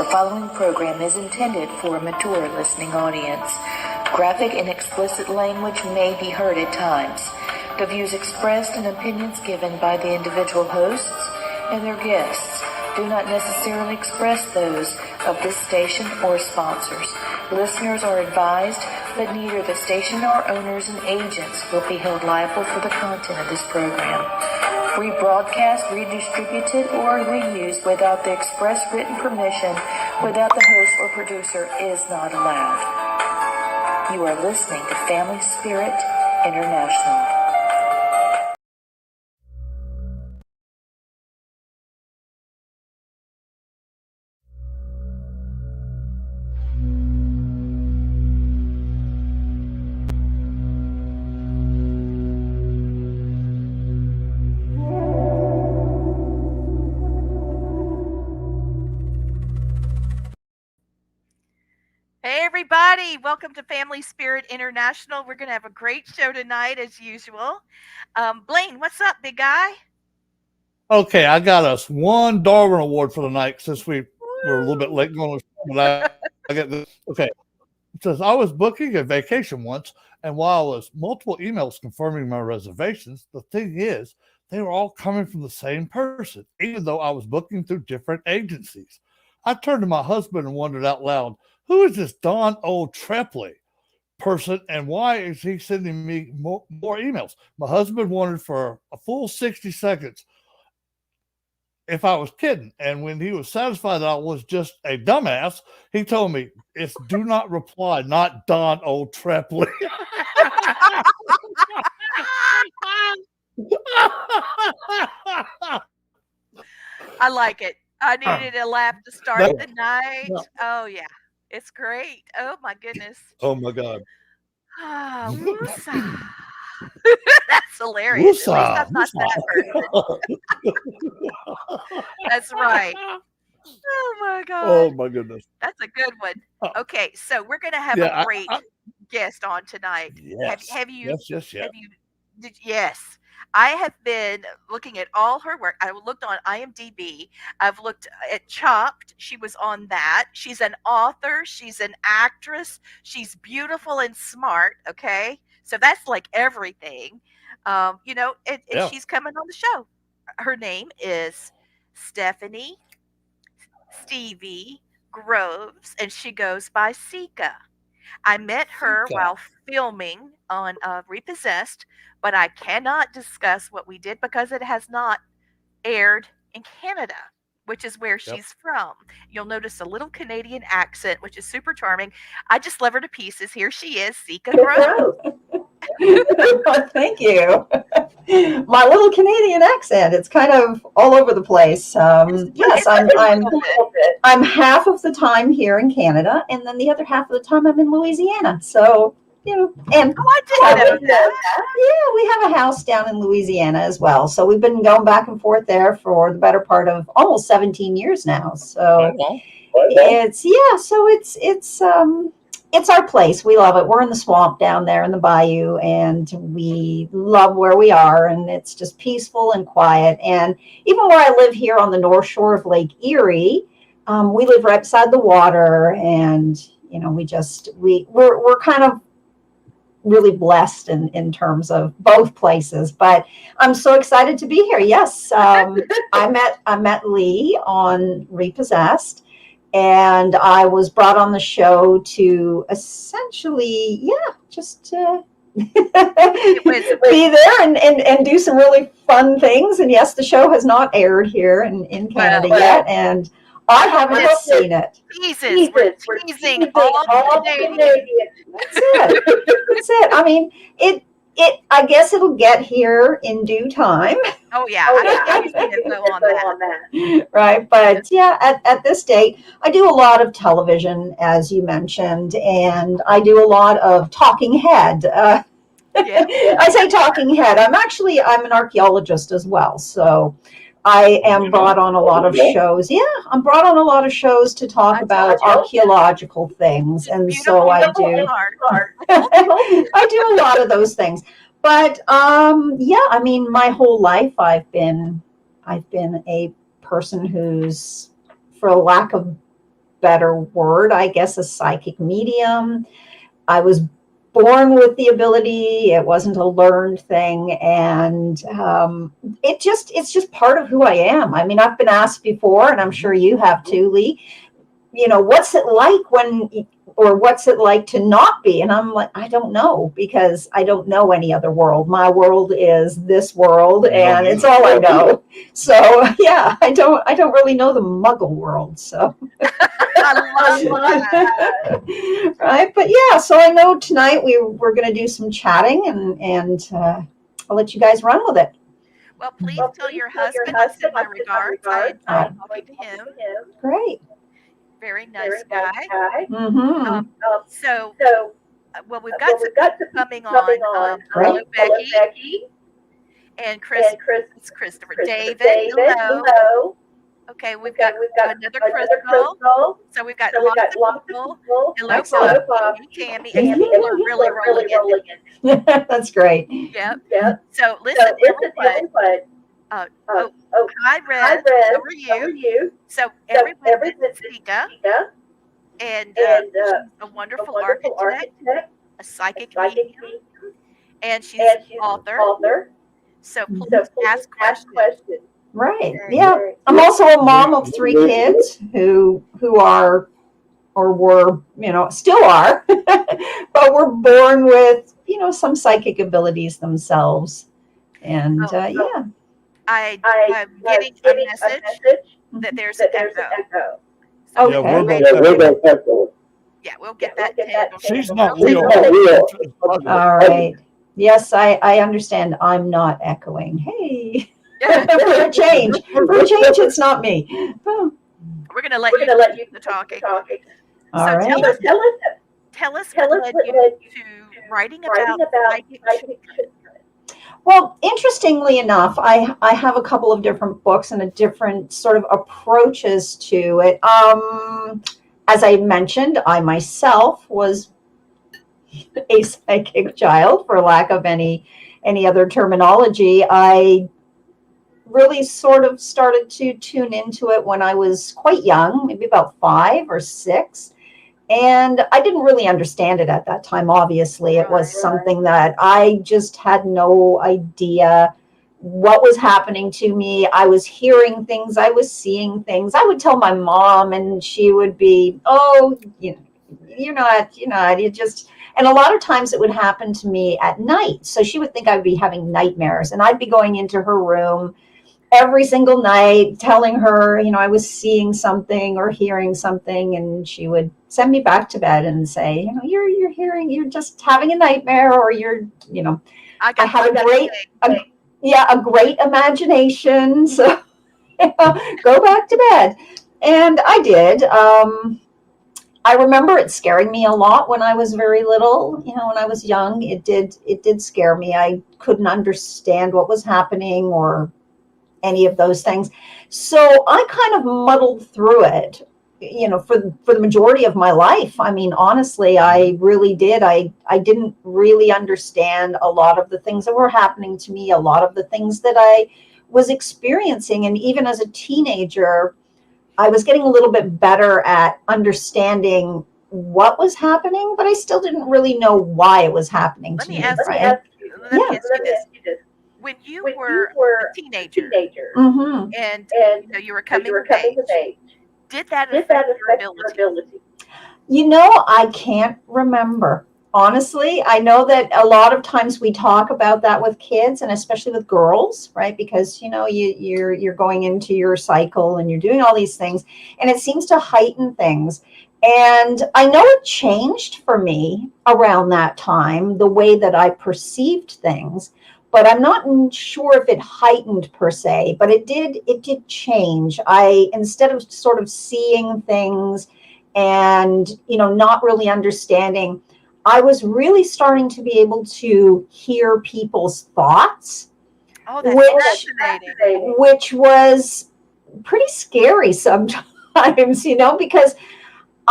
The following program is intended for a mature listening audience. Graphic and explicit language may be heard at times. The views expressed and opinions given by the individual hosts and their guests do not necessarily express those of this station or sponsors. Listeners are advised that neither the station nor owners and agents will be held liable for the content of this program. Rebroadcast, redistributed, or reused without the express written permission without the host or producer is not allowed. You are listening to Family Spirit International. Hey everybody, welcome to Family Spirit International. We're going to have a great show tonight as usual. Blaine, what's up, big guy? Okay, I got us one Darwin Award for the night since we were a little bit late going to the show, but I get this. Okay. It says, I was booking a vacation once, and while I was multiple emails confirming my reservations, the thing is, they were all coming from the same person, even though I was booking through different agencies. I turned to my husband and wondered out loud, who is this Don O. Trepley person, and why is he sending me more emails? My husband wanted for a full 60 seconds if I was kidding. And when he was satisfied that I was just a dumbass, he told me, it's do not reply, not Don O. Trepley. I like it. I needed a laugh to start the night. Oh, yeah. It's great. Oh, my goodness. Oh, my God. Woosah. That's hilarious. Woosah, At least that's not that person. That's right. Oh, my God. Oh, my goodness. That's a good one. Okay, so we're going to have a great guest on tonight. Yes. Have you? Yes. Yes. I have been looking at all her work. I looked on IMDb. I've looked at Chopped. She was on that. She's an author. She's an actress. She's beautiful and smart. Okay. So that's like everything. And she's coming on the show. Her name is Stephanie Stevie Groves, and she goes by Seike. I met her while filming on Repossessed, but I cannot discuss what we did because it has not aired in Canada, which is where she's from. You'll notice a little Canadian accent, which is super charming. I just love her to pieces. Here she is, Seike Groves. Thank you. My little Canadian accent, it's kind of all over the place. Yes, I'm half of the time here in Canada, and then the other half of the time I'm in Louisiana. So, and I didn't know that. Yeah, we have a house down in Louisiana as well. So we've been going back and forth there for the better part of almost 17 years now. So it's our place. We love it. We're in the swamp down there in the bayou, and we love where we are, and it's just peaceful and quiet. And even where I live here on the north shore of Lake Erie, we live right beside the water, and we're kind of really blessed in terms of both places. But I'm so excited to be here. Yes, I met Lee on Repossessed. And I was brought on the show to essentially, just be there and do some really fun things. And yes, the show has not aired here in Canada yet, and I haven't seen it. We're teasing all Canadians. That's it. I mean, I guess it'll get here in due time. Oh yeah, I can info on that. Right, but at this date, I do a lot of television, as you mentioned, and I do a lot of talking head. I say talking head. I'm an archaeologist as well, so I am brought on a lot of shows. Yeah, I'm brought on a lot of shows to talk about archaeological things, and so I do. I do a lot of those things. But I mean, my whole life I've been a person who's, for lack of better word, I guess, a psychic medium. I was born with the ability. It wasn't a learned thing. And it's just part of who I am. I mean, I've been asked before, and I'm sure you have too, Lee, what's it like or what's it like to not be? And I'm like, I don't know, because I don't know any other world. My world is this world, and it's all I know. So yeah, I don't really know the Muggle world. So I love that. right, but yeah. So I know tonight we're going to do some chatting, and I'll let you guys run with it. Well, please tell your husband I send my regards. I enjoyed talking to him. Great. Very nice guy. Mm-hmm. So, well, we've got some people coming on. Hello, Becky. And Chris, it's Christopher. David, hello. Okay, we've got another Crystal. So we've got lots of people. Hello, Bob. Tammy. And people are really rolling in. That's great. Yep. So listen, everyone. Hi, Red. How are you? So everyone is Seike, and she's a wonderful architect, a psychic medium, and she's an author. So please ask questions. Right. Yeah. I'm also a mom of 3 kids who are or were, still are, but were born with, some psychic abilities themselves. And yeah. I'm getting a message that there's an echo. So Okay. Yeah, we'll get that handled. She's not real. All right. Yes, I understand. I'm not echoing. Hey, for a change, it's not me. We're going to let you do the talking. All So right. tell us what led you to writing about psychic. Well, interestingly enough, I have a couple of different books and a different sort of approaches to it. As I mentioned, I myself was a psychic child, for lack of any other terminology. I really sort of started to tune into it when I was quite young, maybe about 5 or 6. And I didn't really understand it at that time. Obviously, it was something that I just had no idea what was happening to me. I was hearing things, I was seeing things. I would tell my mom, and she would be, "Oh, you're not, you just." And a lot of times it would happen to me at night. So she would think I would be having nightmares, and I'd be going into her room every single night telling her, I was seeing something or hearing something, and she would send me back to bed and say, you're just having a nightmare, or I have a great imagination. So go back to bed. And I did. I remember it scaring me a lot when I was very little. When I was young, it did scare me. I couldn't understand what was happening or any of those things. So I kind of muddled through it, for the majority of my life. I mean, honestly, I really did. I didn't really understand a lot of the things that were happening to me, a lot of the things that I was experiencing. And even as a teenager, I was getting a little bit better at understanding what was happening, but I still didn't really know why it was happening to me. Let me ask you this. When you were a teenager, Mm-hmm. and you were coming of age, did that affect your ability? I can't remember. Honestly, I know that a lot of times we talk about that with kids, and especially with girls, right? Because you're going into your cycle and you're doing all these things, and it seems to heighten things. And I know it changed for me around that time, the way that I perceived things. But I'm not sure if it heightened per se, but it did change. Instead of sort of seeing things and, not really understanding, I was really starting to be able to hear people's thoughts. Oh, that's fascinating. Which was pretty scary sometimes, because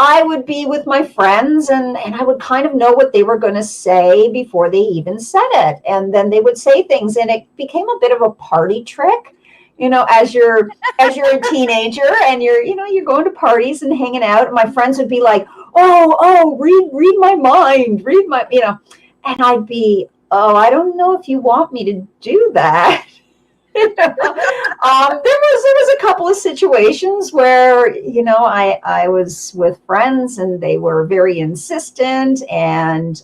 I would be with my friends and I would kind of know what they were going to say before they even said it. And then they would say things, and it became a bit of a party trick. as you're a teenager and you're going to parties and hanging out, and my friends would be like, oh, read my mind, read my, and I'd be, oh, I don't know if you want me to do that. There was a couple of situations where I was with friends and they were very insistent, and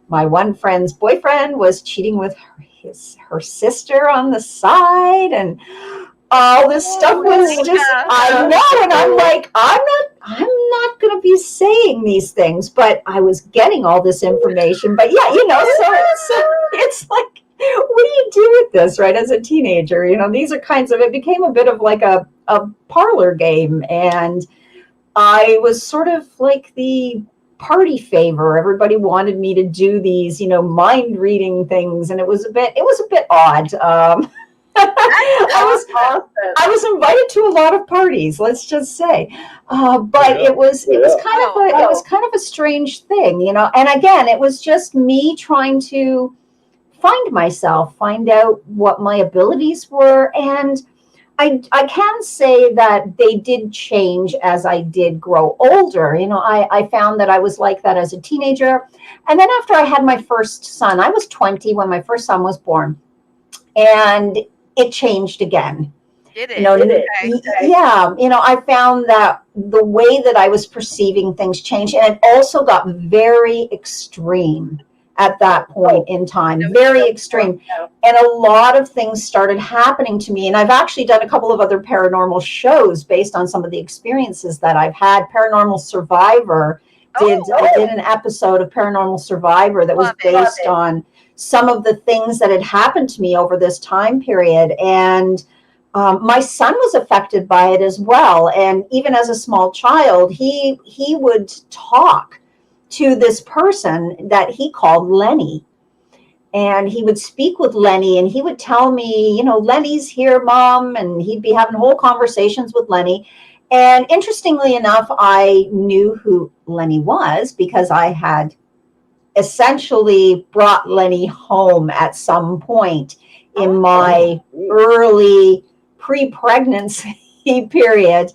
my one friend's boyfriend was cheating with her sister on the side, and all this stuff was just, I know, and I'm like, I'm not going to be saying these things, but I was getting all this information. But yeah, so it's like, what do you do with this, right? As a teenager, these are kinds of, it became a bit of like a parlor game, and I was sort of like the party favor. Everybody wanted me to do these, mind reading things, and it was a bit odd. I was invited to a lot of parties, let's just say, but it was kind of a strange thing, And again, it was just me trying to find myself, find out what my abilities were, and I can say that they did change as I did grow older. I found that I was like that as a teenager. And then after I had my first son, I was 20 when my first son was born. And it changed again. Did it? Okay. Yeah. I found that the way that I was perceiving things changed. And it also got very extreme at that point in time, very extreme. And a lot of things started happening to me. And I've actually done a couple of other paranormal shows based on some of the experiences that I've had. Paranormal Survivor did an episode of Paranormal Survivor that was based on some of the things that had happened to me over this time period. And my son was affected by it as well. And even as a small child, he would talk to this person that he called Lenny. And he would speak with Lenny, and he would tell me, Lenny's here, Mom. And he'd be having whole conversations with Lenny. And interestingly enough, I knew who Lenny was because I had essentially brought Lenny home at some point in my early pre-pregnancy period.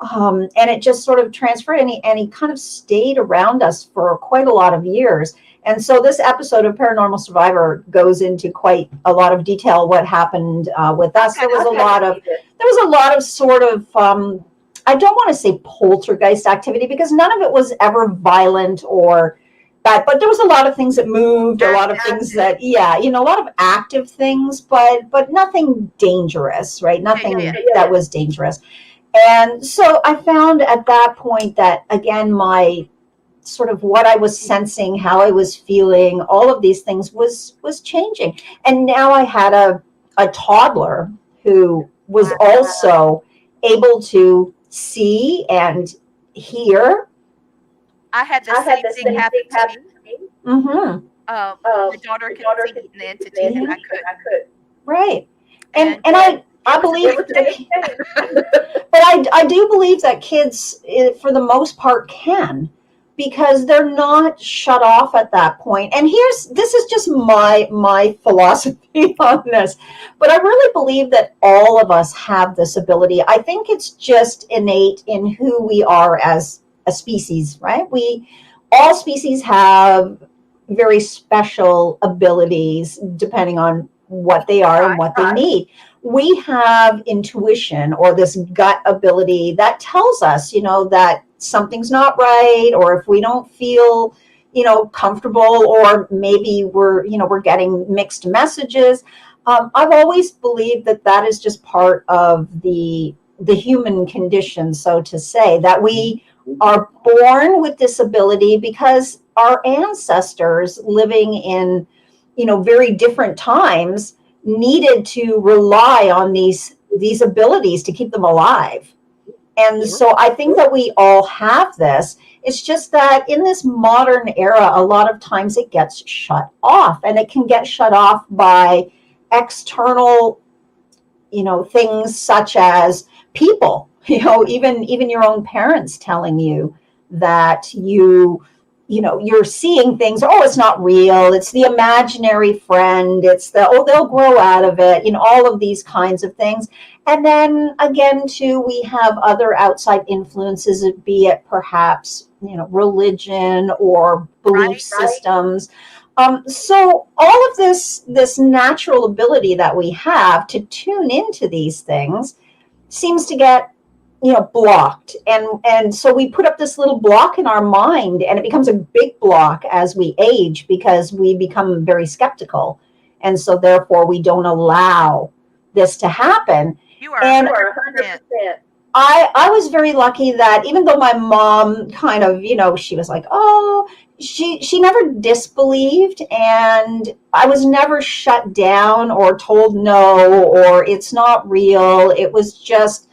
And it just sort of transferred, and he kind of stayed around us for quite a lot of years. And so this episode of Paranormal Survivor goes into quite a lot of detail what happened with us. There was a lot of sort of, I don't want to say poltergeist activity, because none of it was ever violent or bad, but there was a lot of things that moved, a lot of things that, a lot of active things, but nothing dangerous, right? Nothing that was dangerous. And so I found at that point that, again, my sort of what I was sensing, how I was feeling, all of these things was changing. And now I had a toddler who was also able to see and hear. I had the same thing happen to me. Mm-hmm. My daughter could see an entity, and I could. Right. And I believe, but I do believe that kids, for the most part, can, because they're not shut off at that point. And this is just my philosophy on this, but I really believe that all of us have this ability. I think it's just innate in who we are as a species, right? All species have very special abilities depending on what they are and what they need. We have intuition, or this gut ability that tells us, that something's not right, or if we don't feel, comfortable, or maybe we're getting mixed messages. I've always believed that is just part of the human condition, so to say, that we are born with this ability because our ancestors living in, very different times needed to rely on these abilities to keep them alive. And so I think that we all have this. It's just that in this modern era, a lot of times it gets shut off, and it can get shut off by external, things such as people, even your own parents telling you that you you're seeing things, oh, it's not real, it's the imaginary friend, it's they'll grow out of it, all of these kinds of things. And then again, too, we have other outside influences, be it perhaps, religion or belief Right. systems. So all of this natural ability that we have to tune into these things seems to get blocked, and so we put up this little block in our mind, and it becomes a big block as we age because we become very skeptical, and so therefore we don't allow this to happen. You are And 100%. I was very lucky that even though my mom kind of, she was like, oh, she never disbelieved, and I was never shut down or told no or it's not real. It was just,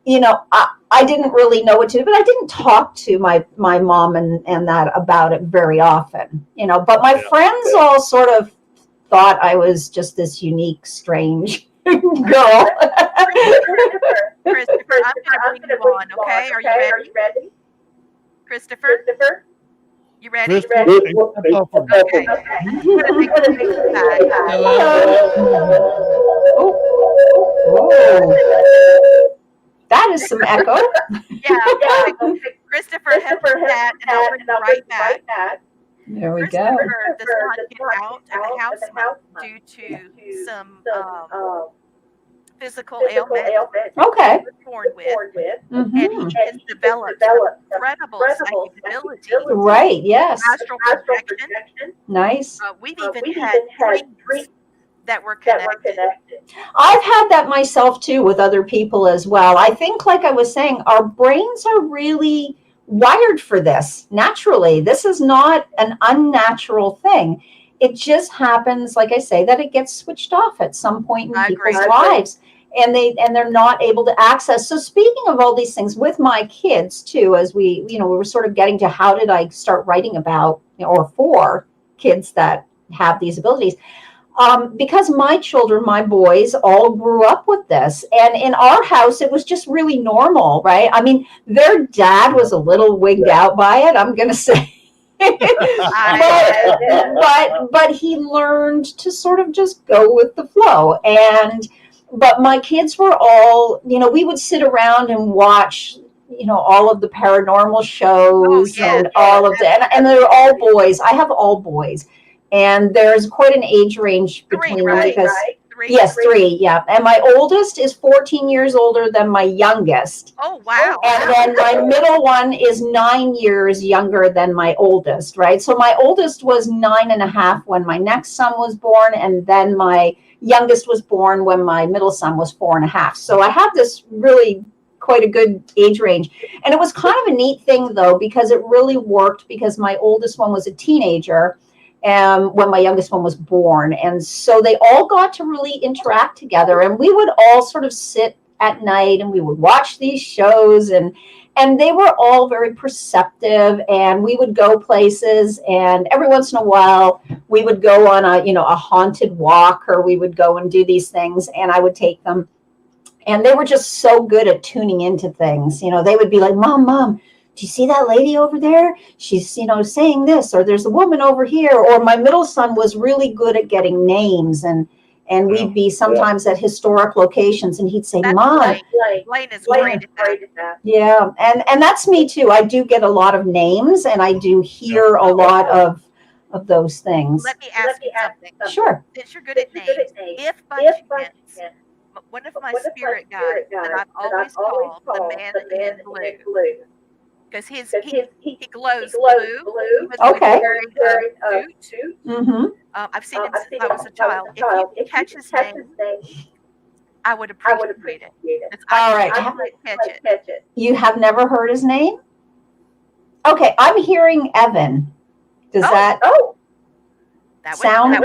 I didn't really know what to do, but I didn't talk to my mom and that about it very often, but my friends all sort of thought I was just this unique, strange girl. Christopher, I'm going to bring you on, okay? Are you ready? Christopher, you ready? Christopher, Okay. I'm going to make you back. Oh. That is some echo. Yeah. Christopher, help with that, and I'll bring you right back. There we go. Christopher does not get out of the house due to some physical ailment Okay. he was born with, and Mhm. he has developed some incredible psychic abilities. Right, yes. Astral projection. Nice. We've even had dreams that were connected. I've had that myself too with other people as well. I think, like I was saying, our brains are really wired for this naturally. This is not an unnatural thing. It just happens, like I say, that it gets switched off at some point in people's lives, and they're not able to access. So speaking of all these things with my kids too, as we were sort of getting to how did I start writing about or for kids that have these abilities. Because my children, my boys, all grew up with this. And in our house, it was just really normal, right? I mean, their dad was a little wigged out by it, I'm going to say. but he learned to sort of just go with the flow. But my kids were all, we would sit around and watch, all of the paranormal shows and all of that. And they're all boys. I have all boys. And there's quite an age range between them because yes, three, yeah. And my oldest is 14 years older than my youngest. Oh, wow. And then my middle one is 9 years younger than my oldest, right? So my oldest was 9.5 when my next son was born, and then my youngest was born when my middle son was 4.5. So I have this really quite a good age range. And it was kind of a neat thing though, because it really worked because my oldest one was a teenager when my youngest one was born. And so they all got to really interact together, and we would all sort of sit at night and we would watch these shows, and they were all very perceptive, and we would go places, and every once in a while we would go on a haunted walk, or we would go and do these things, and I would take them. And they were just so good at tuning into things. They would be like, Mom, do you see that lady over there? She's, saying this, or there's a woman over here. Or my middle son was really good at getting names, and we'd be sometimes at historic locations, and he'd say, Mom. Blaine is great at that. Yeah, and that's me too. I do get a lot of names, and I do hear a lot of those things. Let me ask you something. Sure. Since you're good at names, if by chance one of my spirit guides that I've always called the man in blue, because he glows blue. Okay. Suit. Mm-hmm. I've seen him since I was a child. If you catch his name, I would appreciate it. All right. I might catch it. You have never heard his name? Okay, I'm hearing Evan. Does that sound?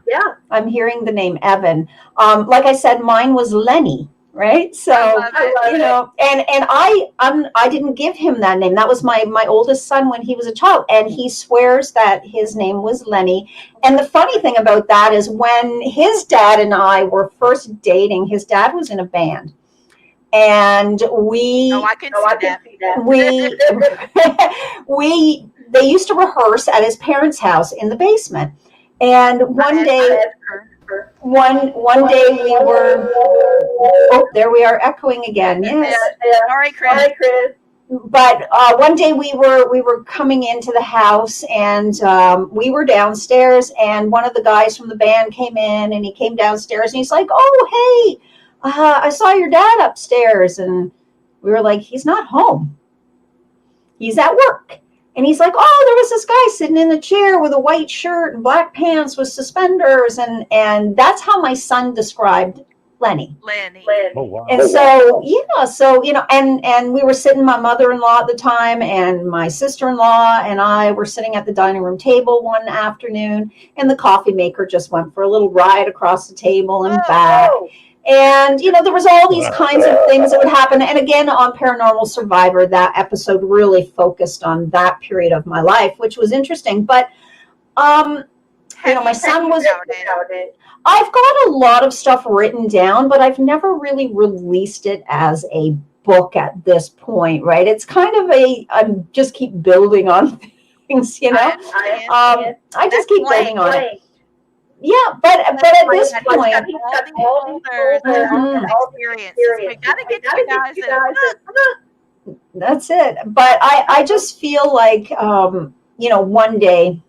Yeah. I'm hearing the name Evan. Like I said, mine was Lenny. Right. So, and I didn't give him that name. That was my oldest son when he was a child. And he swears that his name was Lenny. And the funny thing about that is when his dad and I were first dating, his dad was in a band. And we, Oh, I can see that. they used to rehearse at his parents' house in the basement. And one day we were, oh, there we are echoing again. Yes. Sorry, Chris. But one day we were coming into the house, and we were downstairs, and one of the guys from the band came in, and he came downstairs, and he's like, "Oh, hey, I saw your dad upstairs." And we were like, "He's not home. He's at work." And he's like, "Oh, there was this guy sitting in the chair with a white shirt and black pants with suspenders." And that's how my son described Lenny. Oh, wow. And so, and we were sitting, my mother-in-law at the time and my sister-in-law and I were sitting at the dining room table one afternoon, and the coffee maker just went for a little ride across the table and back. And, there was all these kinds of things that would happen. And again, on Paranormal Survivor, that episode really focused on that period of my life, which was interesting. But, my son was... I've got a lot of stuff written down, but I've never really released it as a book at this point, right? It's kind of I just keep building on things, I just keep building on it. Yeah, but at this point, we gotta get you guys. That's it. But I just feel like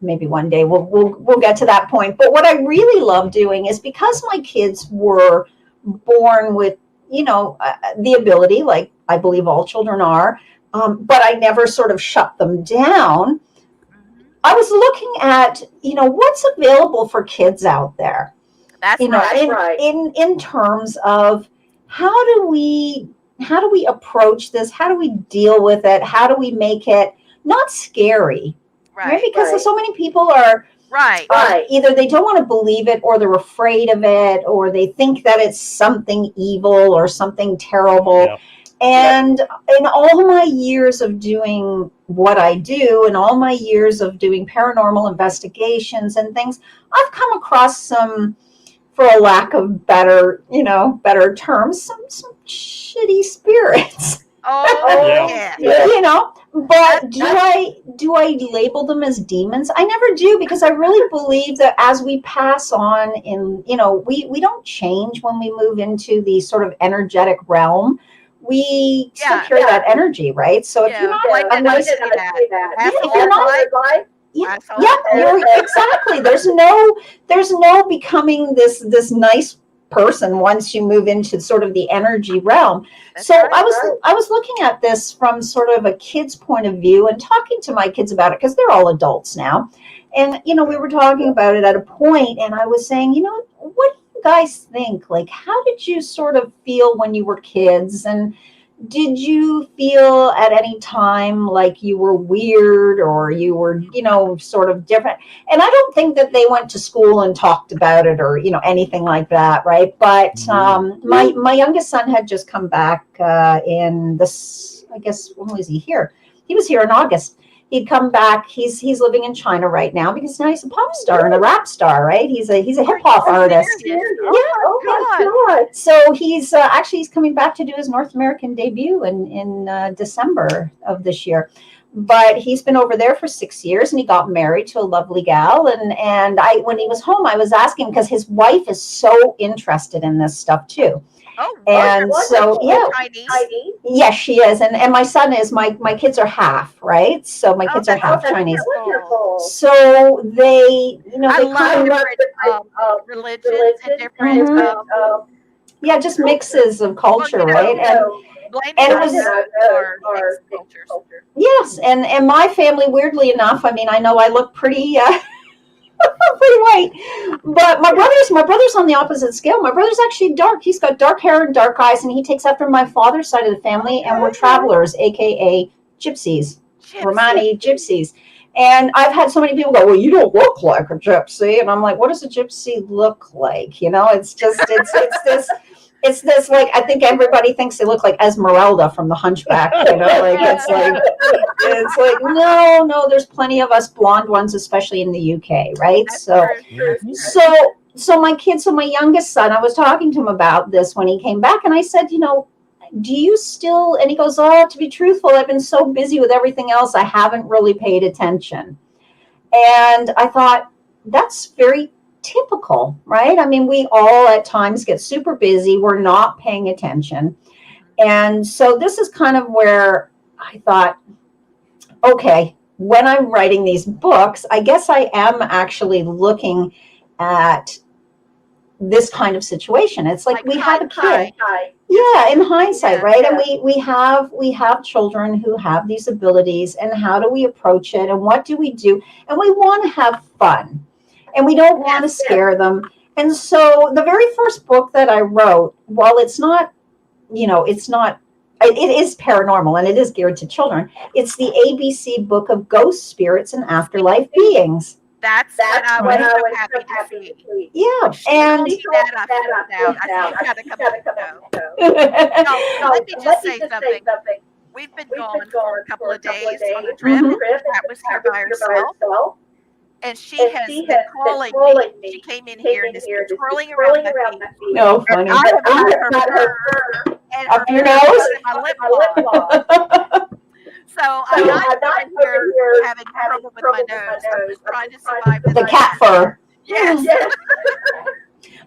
maybe one day we'll get to that point. But what I really love doing is, because my kids were born with the ability, like I believe all children are, but I never sort of shut them down. I was looking at, what's available for kids out there. That's right. In terms of how do we approach this? How do we deal with it? How do we make it not scary? Right? Because so many people are either they don't want to believe it, or they're afraid of it, or they think that it's something evil or something terrible. Yeah. And in all my years of doing what I do, and all my years of doing paranormal investigations and things, I've come across some, for a lack of better terms, some shitty spirits. Oh, yeah. But do I label them as demons? I never do, because I really believe that as we pass on we don't change when we move into the sort of energetic realm. We still carry that energy, right? So if you're not exactly. There's no becoming this nice person once you move into sort of the energy realm. That's so right, I was looking at this from sort of a kid's point of view and talking to my kids about it, because they're all adults now. And, we were talking about it at a point, and I was saying, what do you guys think? Like, how did you sort of feel when you were kids? And did you feel at any time like you were weird, or you were, sort of different? And I don't think that they went to school and talked about it, or, anything like that, right? But my youngest son had just come back in this, I guess, when was he here? He was here in August. He'd come back. He's living in China right now, because now he's a pop star and a rap star, right? He's a hip hop artist. God. So he's coming back to do his North American debut in December of this year. But he's been over there for 6 years, and he got married to a lovely gal. And when he was home, I was asking, because his wife is so interested in this stuff too. Oh, and so Chinese? Yes, she is, and my son is. My kids are half, right? So my kids are half Chinese. Wonderful. So they, I love different religions and different, just mixes of culture, right? And it was our cultures. Yes, and my family, weirdly enough, I mean, I know I look pretty. Pretty white, but my brother's on the opposite scale. My brother's actually dark. He's got dark hair and dark eyes, and he takes after my father's side of the family. And we're travelers, aka gypsies, Romani gypsies. And I've had so many people go, "Well, you don't look like a gypsy," and I'm like, "What does a gypsy look like?" It's just it's this like, I think everybody thinks they look like Esmeralda from The Hunchback, it's like no, there's plenty of us blonde ones, especially in the UK, right? So my youngest son, I was talking to him about this when he came back, and I said, do you still, and he goes, oh, to be truthful, I've been so busy with everything else, I haven't really paid attention. And I thought, that's very typical, right? I mean, we all at times get super busy. We're not paying attention. And so this is kind of where I thought, okay, when I'm writing these books, I guess I am actually looking at this kind of situation. It's like we have a kid. Yeah, in hindsight, right? And we have children who have these abilities, and how do we approach it, and what do we do? And we want to have fun, and we don't want to scare them. And so the very first book that I wrote, while it's not, it is paranormal and it is geared to children. It's the ABC book of ghosts, spirits, and afterlife beings. That's what I was so happy to see. Yeah, and I gotta come out. No, let me just say something. We've been gone for a couple of days on a trip. That was here by herself. And she has been calling me. She came in here and has been twirling around my feet. No, funny. I have got her fur and up her your nose? my lip gloss. So I'm not here having trouble with my nose. I'm just trying to survive this. The cat fur. Yes.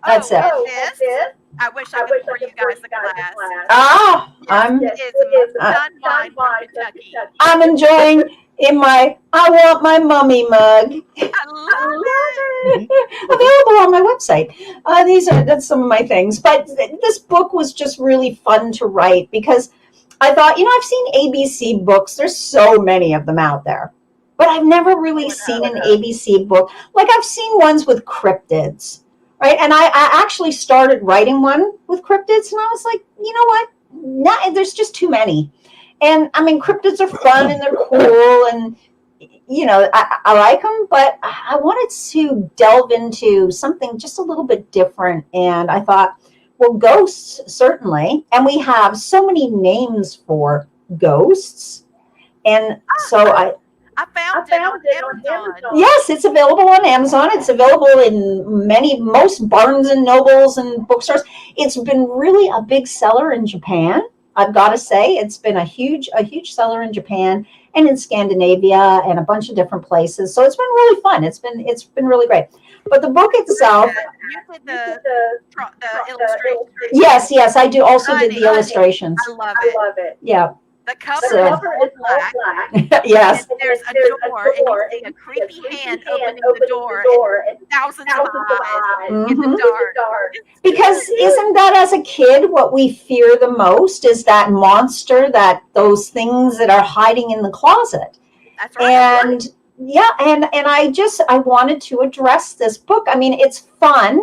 That's it. I wish I could pour you guys a glass. Ah, I'm enjoying in my I want my mummy mug. I love it. Available on my website. That's some of my things. But this book was just really fun to write because I thought, I've seen ABC books. There's so many of them out there. But I've never really seen an ABC book. Like I've seen ones with cryptids, right? And I actually started writing one with cryptids, and I was like, you know what? There's just too many. And I mean, cryptids are fun and they're cool, and I like them, but I wanted to delve into something just a little bit different. And I thought, well, ghosts, certainly. And we have so many names for ghosts. And so I found it on Amazon. Yes, it's available on Amazon. It's available in most Barnes and Nobles and bookstores. It's been really a big seller in Japan. I've got to say, it's been a huge seller in Japan and in Scandinavia and a bunch of different places. So it's been really fun. It's been really great. But the book itself. You did the illustrations. Yes, I do. Also did the illustrations. I love it. Yeah. The cover is black. Yes. And there's a door, and you see a creepy hand opening the door, and thousands of eyes in the dark. Because isn't that, as a kid, what we fear the most is that monster, those things that are hiding in the closet. That's right. And yeah, and I wanted to address this book. I mean, it's fun,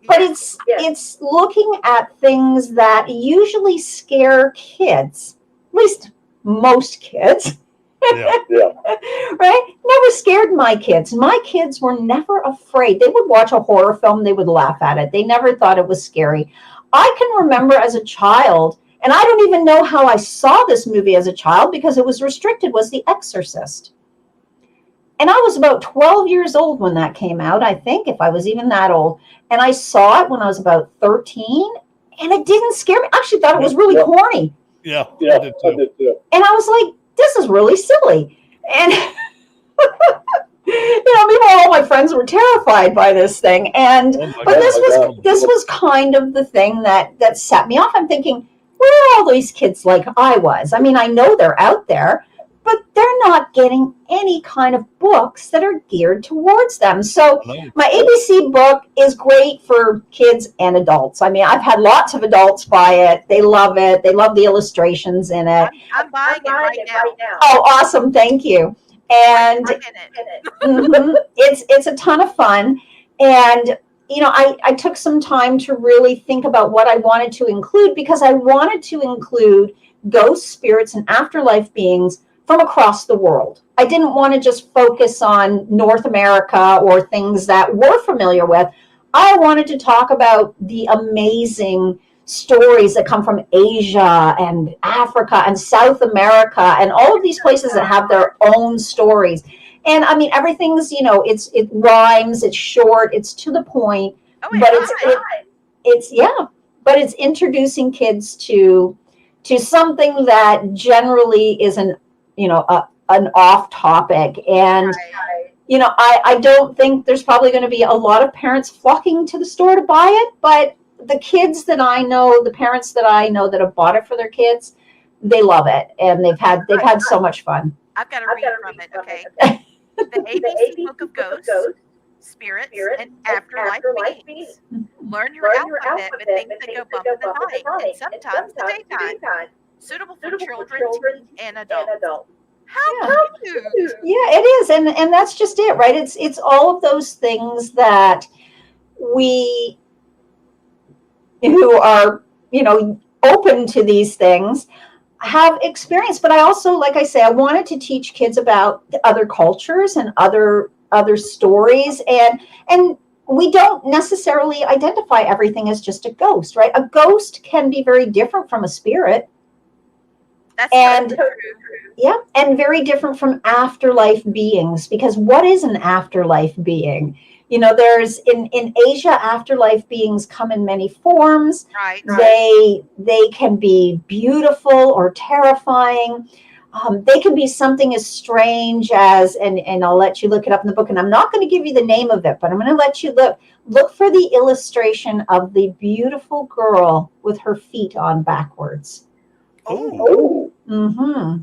but it's looking at things that usually scare kids. At least most kids. Yeah. Right? Never scared my kids. My kids were never afraid. They would watch a horror film, they would laugh at it. They never thought it was scary. I can remember as a child, and I don't even know how I saw this movie as a child because it was restricted, was The Exorcist. And I was about 12 years old when that came out, I think, if I was even that old. And I saw it when I was about 13, and it didn't scare me. I actually thought it was really corny. Yeah, I did too. And I was like, this is really silly. And, meanwhile, all my friends were terrified by this thing. And, this was kind of the thing that set me off. I'm thinking, where are all these kids like I was? I mean, I know they're out there, but they're not getting any kind of books that are geared towards them. So my ABC book is great for kids and adults. I mean, I've had lots of adults buy it. They love it. They love the illustrations in it. I'm buying it right now. Oh, awesome. Thank you. And it's a ton of fun. And, I took some time to really think about what I wanted to include, because I wanted to include ghosts, spirits, and afterlife beings from across the world. I didn't want to just focus on North America or things that we're familiar with. I wanted to talk about the amazing stories that come from Asia and Africa and South America and all of these places that have their own stories. And I mean, everything's, it rhymes, it's short, it's to the point, but it's introducing kids to to something that generally is an off topic. And I don't think there's probably going to be a lot of parents flocking to the store to buy it, but the kids that I know, the parents that I know that have bought it for their kids, they love it, and they've had so much fun. I've got to read from it, okay? The ABC Book of Ghosts, Spirits, and Afterlife Beings. Learn your alphabet with things that go bump in the night and sometimes the daytime. Suitable for children, teens, and adults. How cute! Yeah, it is, and that's just it, right? It's all of those things that we who are open to these things have experienced. But I also, like I say, I wanted to teach kids about other cultures and other stories, and we don't necessarily identify everything as just a ghost, right? A ghost can be very different from a spirit. That's so true. Yeah, and very different from afterlife beings, because what is an afterlife being? There's in Asia, afterlife beings come in many forms. Right. They can be beautiful or terrifying. They can be something as strange as, and I'll let you look it up in the book, and I'm not going to give you the name of it, but I'm going to let you look for the illustration of the beautiful girl with her feet on backwards. Oh. Mm-hmm.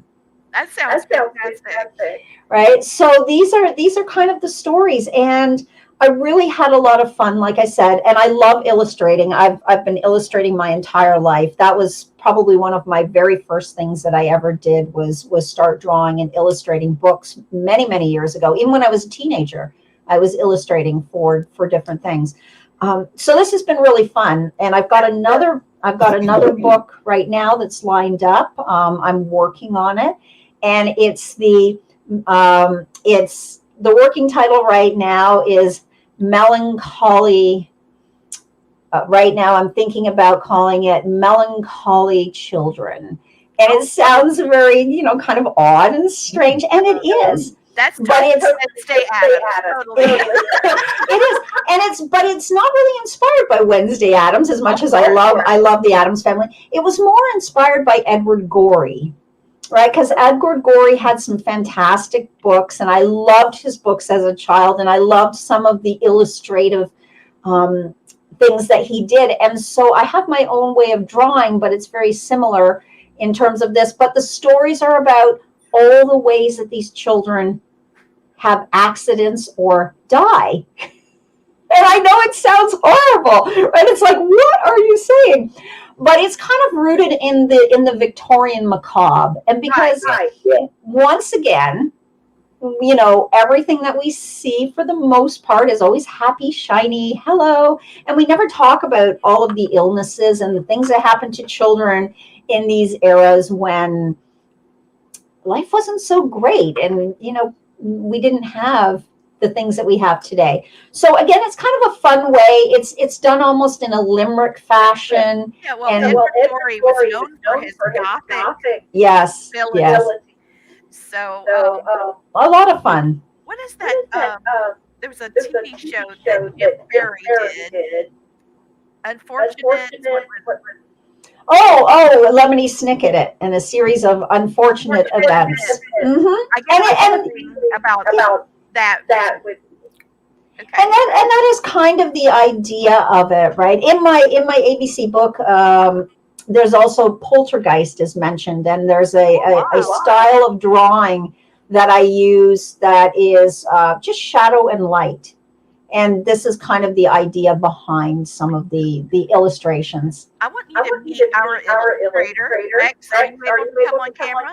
That sounds fantastic. Right. So these are kind of the stories, and I really had a lot of fun, like I said, and I love illustrating. I've been illustrating my entire life. That was probably one of my very first things that I ever did was start drawing and illustrating books many, many years ago. Even when I was a teenager, I was illustrating for different things. So this has been really fun, and I've got another book right now that's lined up. I'm working on it, and it's the working title right now is Melancholy. Right now, I'm thinking about calling it Melancholy Children, and it sounds very kind of odd and strange, and it is. That's totally Wednesday Addams. Totally. It is, but it's not really inspired by Wednesday Addams as much as I love the Addams Family. It was more inspired by Edward Gorey, right? Because Edward Gorey had some fantastic books, and I loved his books as a child, and I loved some of the illustrative things that he did. And so I have my own way of drawing, but it's very similar in terms of this. But the stories are about all the ways that these children have accidents or die. And I know it sounds horrible, right? It's like, what are you saying? But it's kind of rooted in the Victorian macabre. And because once again, everything that we see for the most part is always happy, shiny, hello. And we never talk about all of the illnesses and the things that happen to children in these eras when life wasn't so great, and we didn't have the things that we have today. So again, it's kind of a fun way. It's done almost in a limerick fashion. Yeah, Edward Gorey was known for his gothic ability. So a lot of fun. What is that? There was a TV show that Jim Carrey did. Unfortunate. Oh, Lemony Snicket and a series of unfortunate events. Mm-hmm. I guess about that. Okay. And that is kind of the idea of it, right? In my ABC book, there's also poltergeist is mentioned, and there's a style of drawing that I use that is just shadow and light. And this is kind of the idea behind some of the illustrations. I want you to meet our illustrator, Rex. Are you able to come on camera?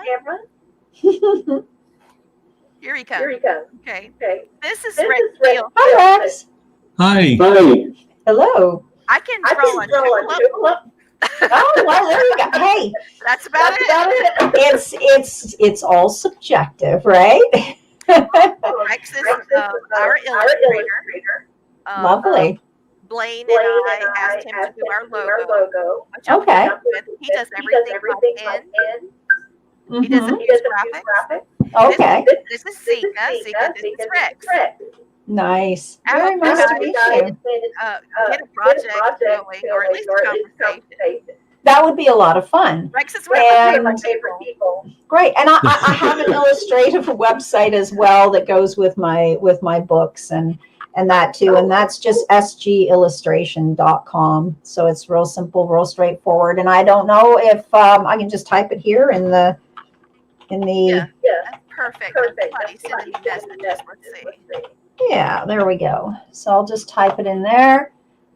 Here he comes. Okay. This is Rex. Hi, Rex. Hi. Hello. I can draw on tulip. Oh, well, there you go. Hey, that's about it. It's all subjective, right? Rex is our illustrator. Lovely. Blaine and I asked him to do our logo. Okay. He does everything in. He doesn't use graphics. Okay. This is Seike. This is Rex. Nice. Very nice to meet you. Get a project going, or at least a conversation. That would be a lot of fun. Rex is one of my And favorite people. great. And I have an illustrative website as well that goes with my books and that too. And that's just sgillustration.com. So it's real simple, real straightforward. And I don't know if I can just type it here in the Yeah, that's perfect. Somebody sending me messages. Let's see. Yeah, there we go. So I'll just type it in there.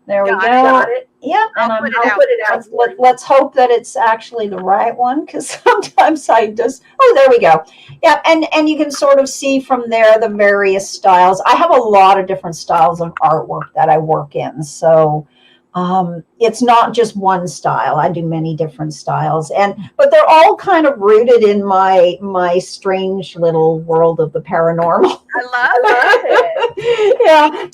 There we go. Got it. Yeah, and I'll put it out. Let's hope that it's actually the right one, because sometimes I just, oh, there we go. Yeah, and you can sort of see from there the various styles. I have a lot of different styles of artwork that I work in, so it's not just one style. I do many different styles, but they're all kind of rooted in my strange little world of the paranormal. I love it. Yeah,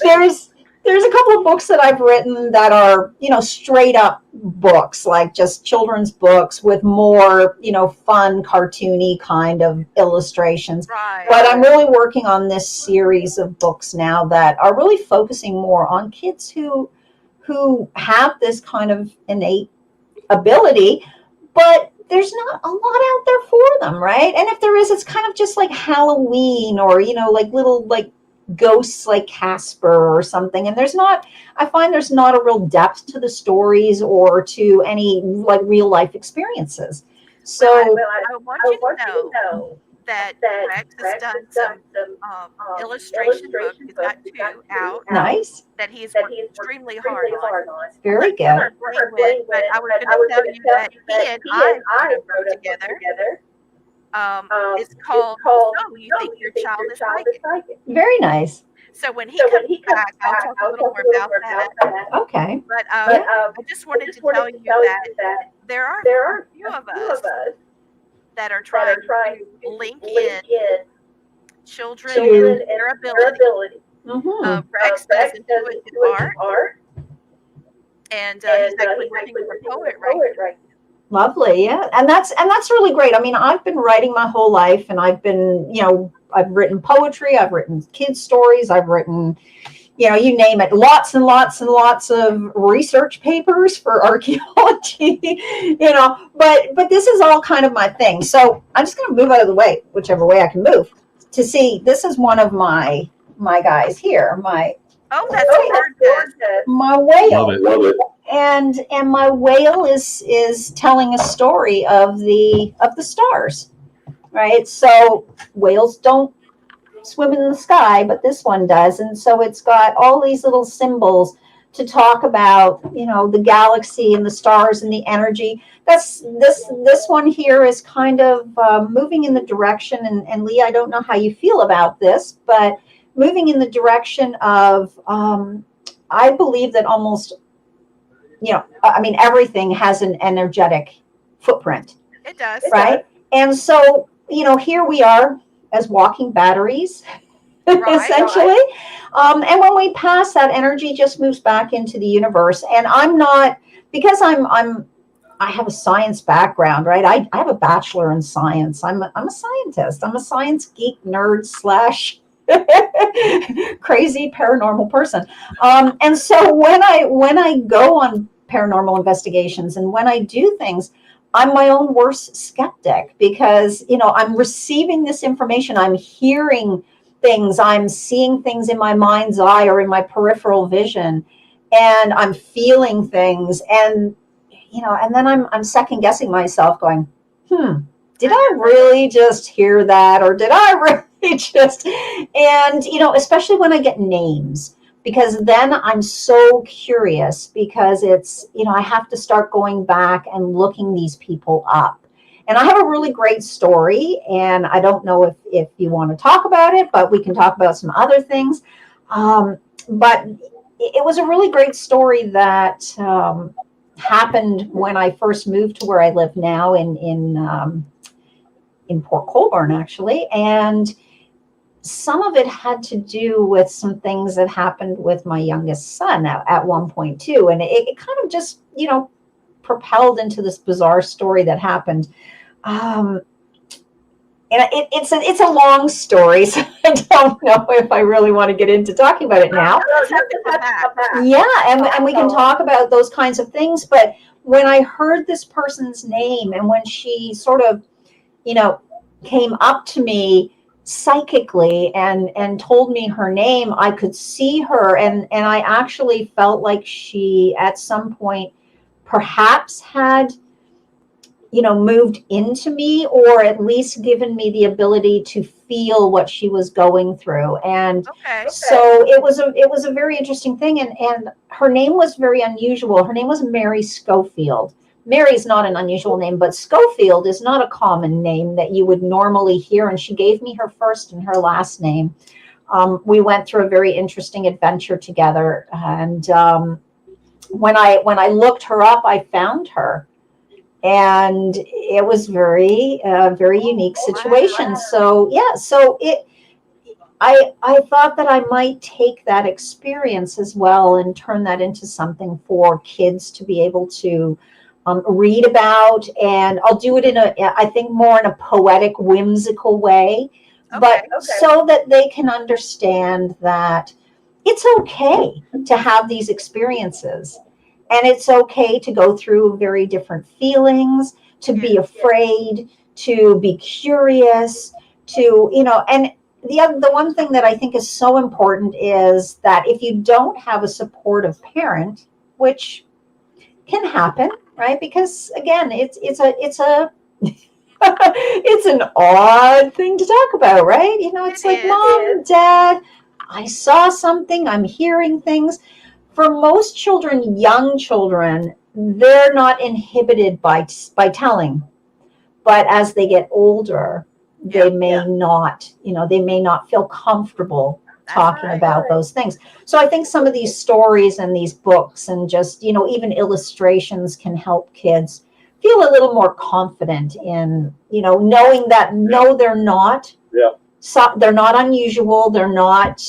there's a couple of books that I've written that are, straight up books, like just children's books with more, fun, cartoony kind of illustrations. Right. But I'm really working on this series of books now that are really focusing more on kids who have this kind of innate ability, but there's not a lot out there for them, right? And if there is, it's kind of just like Halloween or, like little like ghosts like Casper or something. And I find there's not a real depth to the stories or to any like real life experiences. So I want you to know that Rex has done some illustration books. He's got 2 out. Nice. That he's worked extremely hard on. Very good. But I was going to tell you that he and I wrote together. It's called So You Think Your Child is Psychic. Very nice. So when he comes back, I'll talk a little more about that. Okay. But I just wanted to tell you that there are a few of us that are trying to link in children and their ability. Mm-hmm. Rex does intuitive art, and he's actually working with a poet right now. Lovely, yeah, and that's really great. I mean, I've been writing my whole life, and I've been, I've written poetry, I've written kids stories, I've written, you name it, lots and lots and lots of research papers for archaeology, but this is all kind of my thing. So I'm just going to move out of the way, whichever way I can move, to see. This is one of my guys here. That's gorgeous. My whale. Love it. And my whale is telling a story of the stars, right? So whales don't swim in the sky, but this one does, and so it's got all these little symbols to talk about, the galaxy and the stars and the energy. This one here is kind of moving in the direction, and Lee, I don't know how you feel about this, but moving in the direction of, I believe that almost, everything has an energetic footprint. It does. Right? And so, here we are as walking batteries, essentially. Right. And when we pass, that energy just moves back into the universe. And I'm not, because I have a science background, right? I have a bachelor in science. I'm a scientist. I'm a science geek, nerd / crazy paranormal person. And so when I go on paranormal investigations and when I do things, I'm my own worst skeptic, because, I'm receiving this information, I'm hearing things, I'm seeing things in my mind's eye or in my peripheral vision, and I'm feeling things, and then I'm second guessing myself, going, did I really just hear that, or did I really just, and especially when I get names, because then I'm so curious, because it's, I have to start going back and looking these people up. And I have a really great story, and I don't know if you want to talk about it, but we can talk about some other things. But it was a really great story that happened when I first moved to where I live now in Port Colborne, actually. And some of it had to do with some things that happened with my youngest son at one point too. And it kind of just, propelled into this bizarre story that happened. And it's a long story, so I don't know if I really want to get into talking about it now. Yeah, and we can talk about those kinds of things. But when I heard this person's name, and when she sort of, came up to me psychically and told me her name, I could see her, and I actually felt like she at some point perhaps had moved into me, or at least given me the ability to feel what she was going through. And so it was a very interesting thing. And her name was very unusual. Her name was Mary Schofield. Mary's not an unusual name, but Schofield is not a common name that you would normally hear. And she gave me her first and her last name. We went through a very interesting adventure together. And when I looked her up, I found her. And it was very unique situation. So I thought that I might take that experience as well and turn that into something for kids to be able to read about. And I'll do it I think more in a poetic, whimsical way, but so that they can understand that it's okay to have these experiences. And it's okay to go through very different feelings, to be afraid, to be curious, and the one thing that I think is so important is that if you don't have a supportive parent, which can happen, right? Because again, it's a it's an odd thing to talk about, right? It's like, Mom, Dad, I saw something, I'm hearing things. For most children, young children, they're not inhibited by telling. But as they get older, they may not, they may not feel comfortable talking about those things. So I think some of these stories and these books and just, even illustrations can help kids feel a little more confident in, knowing that no, they're not. Yeah. So they're not unusual. They're not,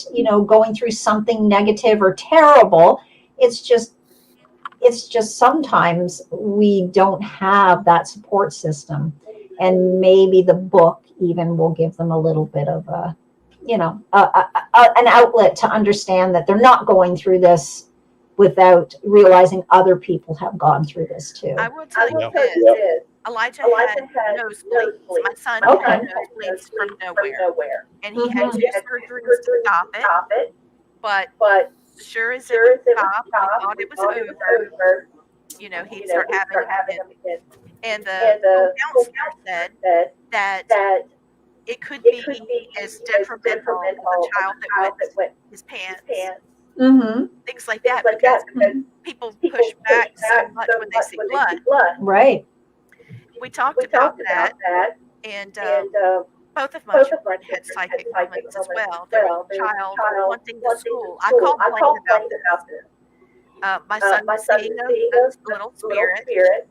going through something negative or terrible. It's just sometimes we don't have that support system, and maybe the book even will give them a little bit of an outlet to understand that they're not going through this without realizing other people have gone through this too. I will tell you this. Elijah had nosebleeds. My son had nosebleeds from nowhere. And he had 2 surgeries to stop it. But sure as it would stop, we thought it was over. He'd start having them again. And the counselor said that it could be as detrimental as a child that wet his pants. Mm-hmm. Things like that, because people push back so much when they see blood. Right. We talked about that, and both of my children had psychic moments as well. There was a child wanting to school. I called Blaine about this. My son was seeing a little spirit,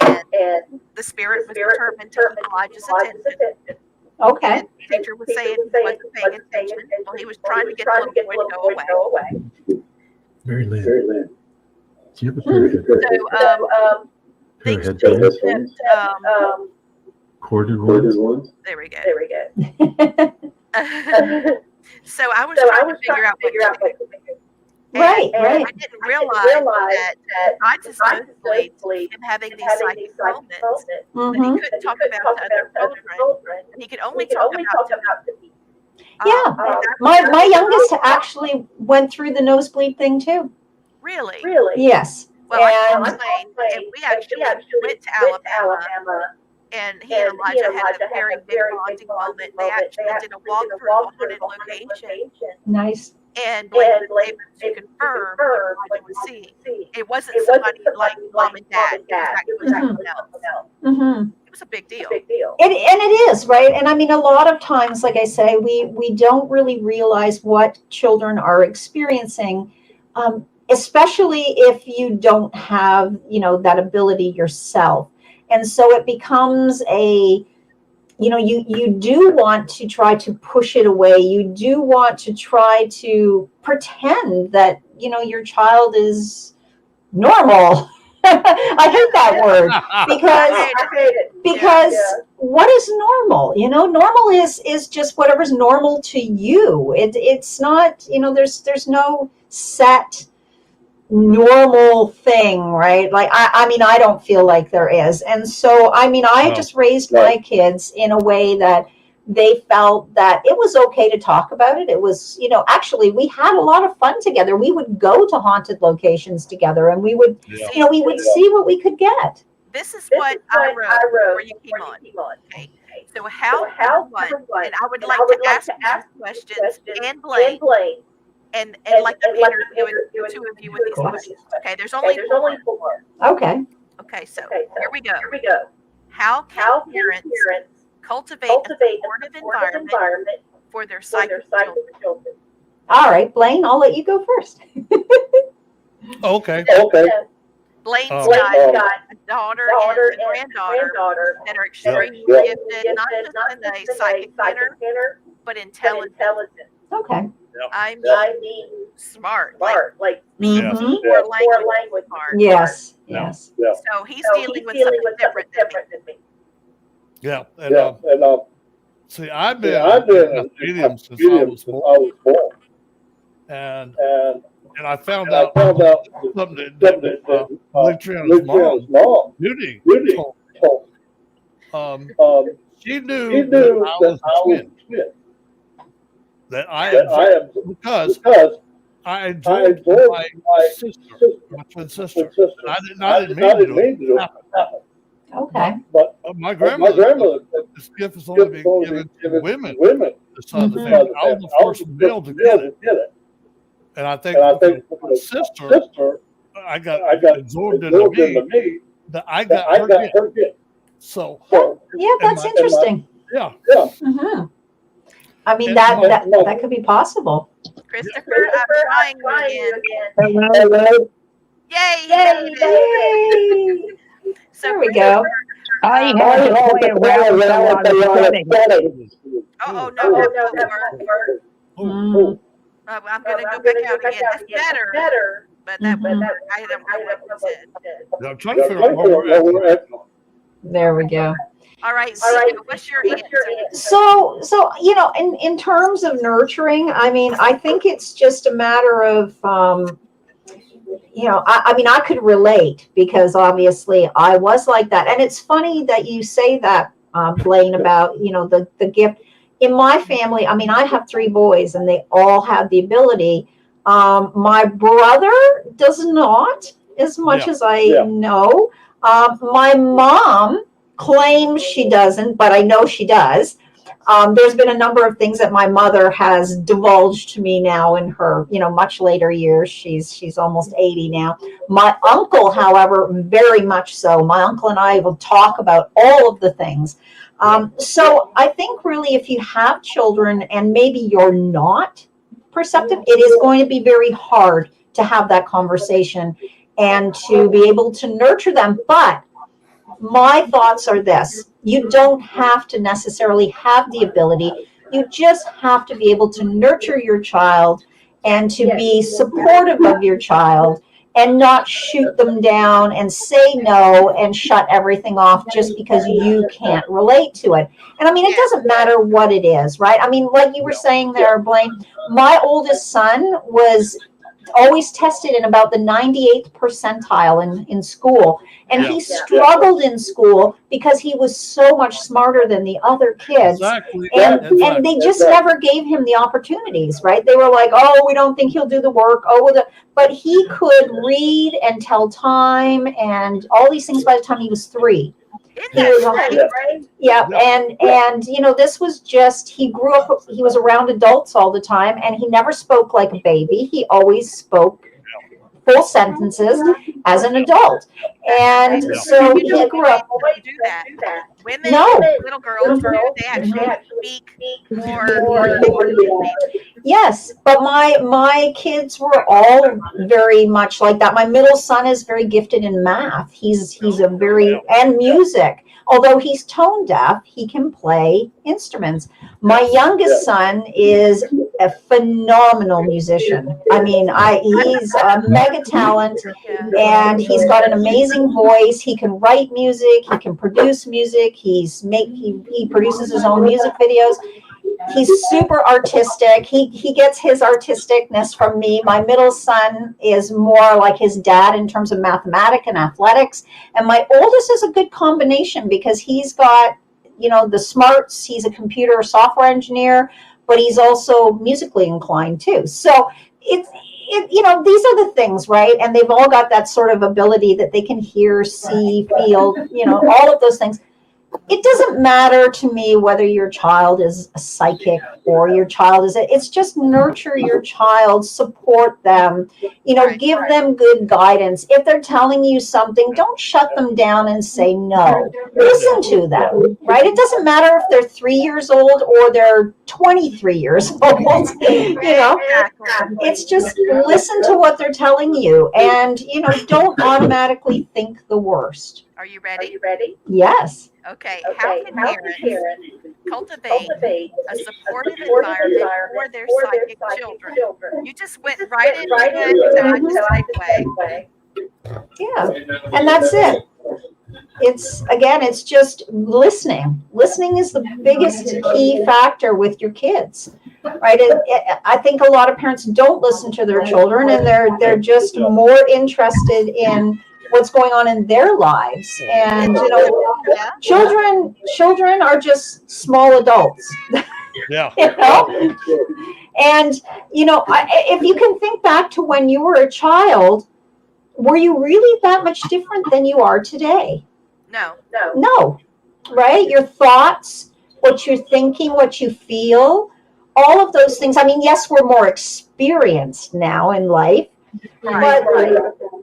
and the spirit was determined to keep Elijah's attention. Okay. And the teacher was saying he wasn't paying attention. Well, he was trying to get the little boy to go away. Mary Lynn. Do you have a period? So, things shift. Corded ones? There we go. So I was trying to figure out what to do. Right. I didn't realize that besides his nosebleeds, him having these psychic moments, that he couldn't talk about to other children, and he could only talk about to me. Yeah, my youngest actually went through the nosebleed thing too. Really? Yes. Well, I explained, and we actually went to Alabama, and he and Elijah had a very big bonding moment. They actually did a walkthrough of a haunted location. Nice. And Blaine was able to confirm what Elijah was seeing. It wasn't somebody like Mom and Dad. It was actually someone else. Mm-hmm. It was a big deal. And it is, right? And I mean, a lot of times, like I say, we don't really realize what children are experiencing, especially if you don't have, that ability yourself. And so it becomes you do want to try to push it away. You do want to try to pretend that, your child is normal. I hate that word because what is normal? Normal is just whatever's normal to you. It's not, there's no set normal thing, right? Like, I mean, I don't feel like there is. And so, I mean, I No. just raised my kids in a way that they felt that it was okay to talk about it. It was, actually, we had a lot of fun together. We would go to haunted locations together, and we would, Yeah. we would see what we could get. This is what I wrote before you came on. Okay. So how, number one, and I would like to ask you questions and Blaine, and like I'm interviewing the two of you with these questions. Okay, there's only 4. Okay. Okay, so here we go. How can parents cultivate a supportive environment for their psychic children? All right, Blaine, I'll let you go first. Okay. Blaine's Um, got a daughter and a granddaughter that are extremely gifted, not just in a psychic manner, but intelligent. Okay. I mean, smart. Like Yeah. more language smart. Yes. Yeah. Yes. So he's dealing with something different than me. Yeah. And see, I've been a medium since I was born, and I found out something that Luciana's mom, Judy, told. She knew that I was a twin. That I am because I enjoyed my sister, my twin sister. And I didn't mean to do it. Okay. But my grandmother said this gift is only being given to women, the son of the family. I was the first male to get it. And I think because my sister, I got absorbed into me, that I got her gift. So Yeah, that's interesting. Yeah. Mm-hmm. I mean, that could be possible. Christopher, I'm trying you again. Hello. Yay! Yay! So There we go. I had to play around with a lot of settings. Oh no, that won't work. Mm. I'm gonna go back out again. That's better, but that won't work. I don't know what you said. I'm trying to figure out where we're at. There we go. All right. So what's your answer? So in terms of nurturing, I mean, I think it's just a matter of I mean, I could relate because obviously I was like that. And it's funny that you say that, Blaine, about, the gift. In my family, I mean, I have 3 boys and they all have the ability. My brother does not, as much as I know. My mom claims she doesn't, but I know she does. There's been a number of things that my mother has divulged to me now in her, much later years. She's almost 80 now. My uncle, however, very much so. My uncle and I will talk about all of the things. So I think really if you have children and maybe you're not perceptive, it is going to be very hard to have that conversation and to be able to nurture them. But my thoughts are this: you don't have to necessarily have the ability. You just have to be able to nurture your child and to be supportive of your child and not shoot them down and say no and shut everything off just because you can't relate to it. And I mean, it doesn't matter what it is, right? I mean, like you were saying there, Blaine, my oldest son was always tested in about the 98th percentile in school. And he struggled in school because he was so much smarter than the other kids. Exactly. And they just never gave him the opportunities, right? They were like, oh, we don't think he'll do the work. But he could read and tell time and all these things by the time he was 3. He was right? Yeah. And this was just, he grew up, he was around adults all the time, and he never spoke like a baby. He always spoke full sentences as an adult. And so he grew up. Do that. Women, No. little girls, they actually speak more. Yes, but my kids were all very much like that. My middle son is very gifted in math. He's a very, and music. Although he's tone deaf, he can play instruments. My youngest son is a phenomenal musician. I mean, he's a mega talent, and he's got an amazing voice. He can write music. He can produce music. He produces his own music videos. He's super artistic. He gets his artisticness from me. My middle son is more like his dad in terms of mathematics and athletics. And my oldest is a good combination because he's got, the smarts. He's a computer software engineer, but he's also musically inclined too. So these are the things, right? And they've all got that sort of ability that they can hear, see, feel, all of those things. It doesn't matter to me whether your child is a psychic or your child it's just nurture your child, support them, give them good guidance. If they're telling you something, don't shut them down and say no. Listen to them, right? It doesn't matter if they're 3 years old or they're 23 years old, it's just listen to what they're telling you and, don't automatically think the worst. Are you ready? Yes. Okay. How can parents cultivate a supportive environment for their psychic children? You just went right into it. Yeah, and that's it. It's just listening. Listening is the biggest key factor with your kids, right? I think a lot of parents don't listen to their children, and they're just more interested in what's going on in their lives. And children are just small adults. Yeah. And if you can think back to when you were a child, were you really that much different than you are today? No, right? Your thoughts, what you're thinking, what you feel, all of those things. I mean, yes, we're more experienced now in life,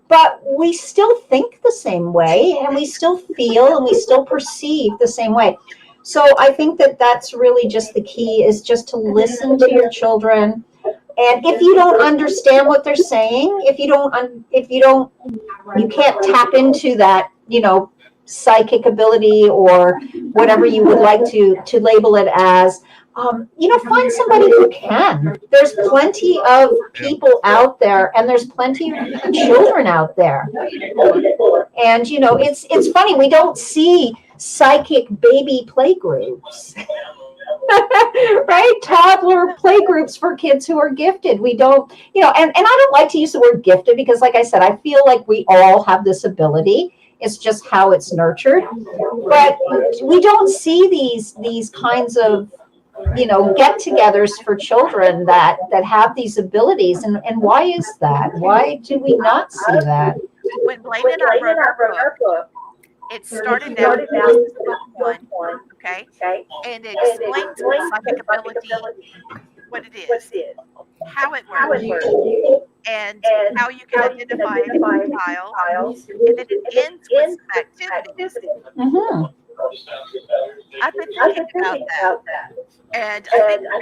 but we still think the same way, and we still feel and we still perceive the same way. So I think that's really just the key, is just to listen to your children. And if you don't understand what they're saying, if you can't tap into that, psychic ability or whatever you would like to label it as, find somebody who can. There's plenty of people out there, and there's plenty of children out there. And it's funny, we don't see psychic baby play groups. Right? Toddler play groups for kids who are gifted. We don't, and I don't like to use the word gifted because, like I said, I feel like we all have this ability. It's just how it's nurtured. But we don't see these kinds of, get-togethers for children that have these abilities. And why is that? Why do we not see that? When Blaine and I wrote our book, it started out as book one, okay? And it explains psychic ability, what it is, how it works, and how you can identify it in a child, and then it ends with some activities. Mm-hmm. I've been thinking about that, and I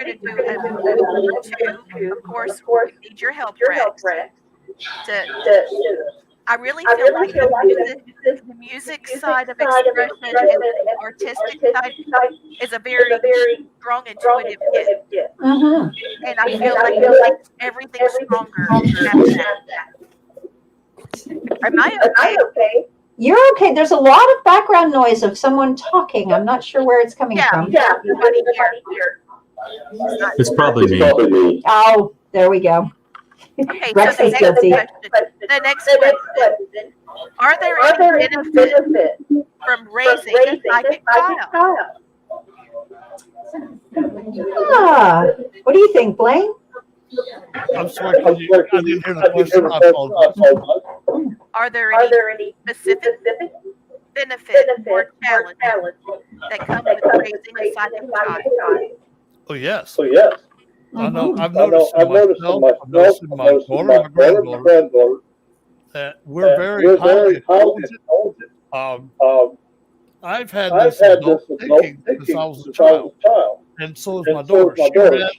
think we're going to do a book two. Of course, we need your help, Rex. I really feel like the music side of expression and the artistic side is a very strong, intuitive gift. Mm-hmm. And I feel like it makes everything stronger after that. Am I okay? You're okay. There's a lot of background noise of someone talking. I'm not sure where it's coming from. Yeah, everybody here. It's probably me. Oh, there we go. Okay, Rex so is guilty. the next question. Are there any benefits from raising a psychic child? What do you think, Blaine? I'm sorry, I didn't hear the question. I apologize. Are there any specific benefits or challenges that come with raising a psychic child? Oh, yes. Mm-hmm. I know. I've noticed in myself, I've noticed in my daughter, my granddaughter, that we're very highly intelligent. I've had this adult thinking since I was a child, and so is my daughter. She read at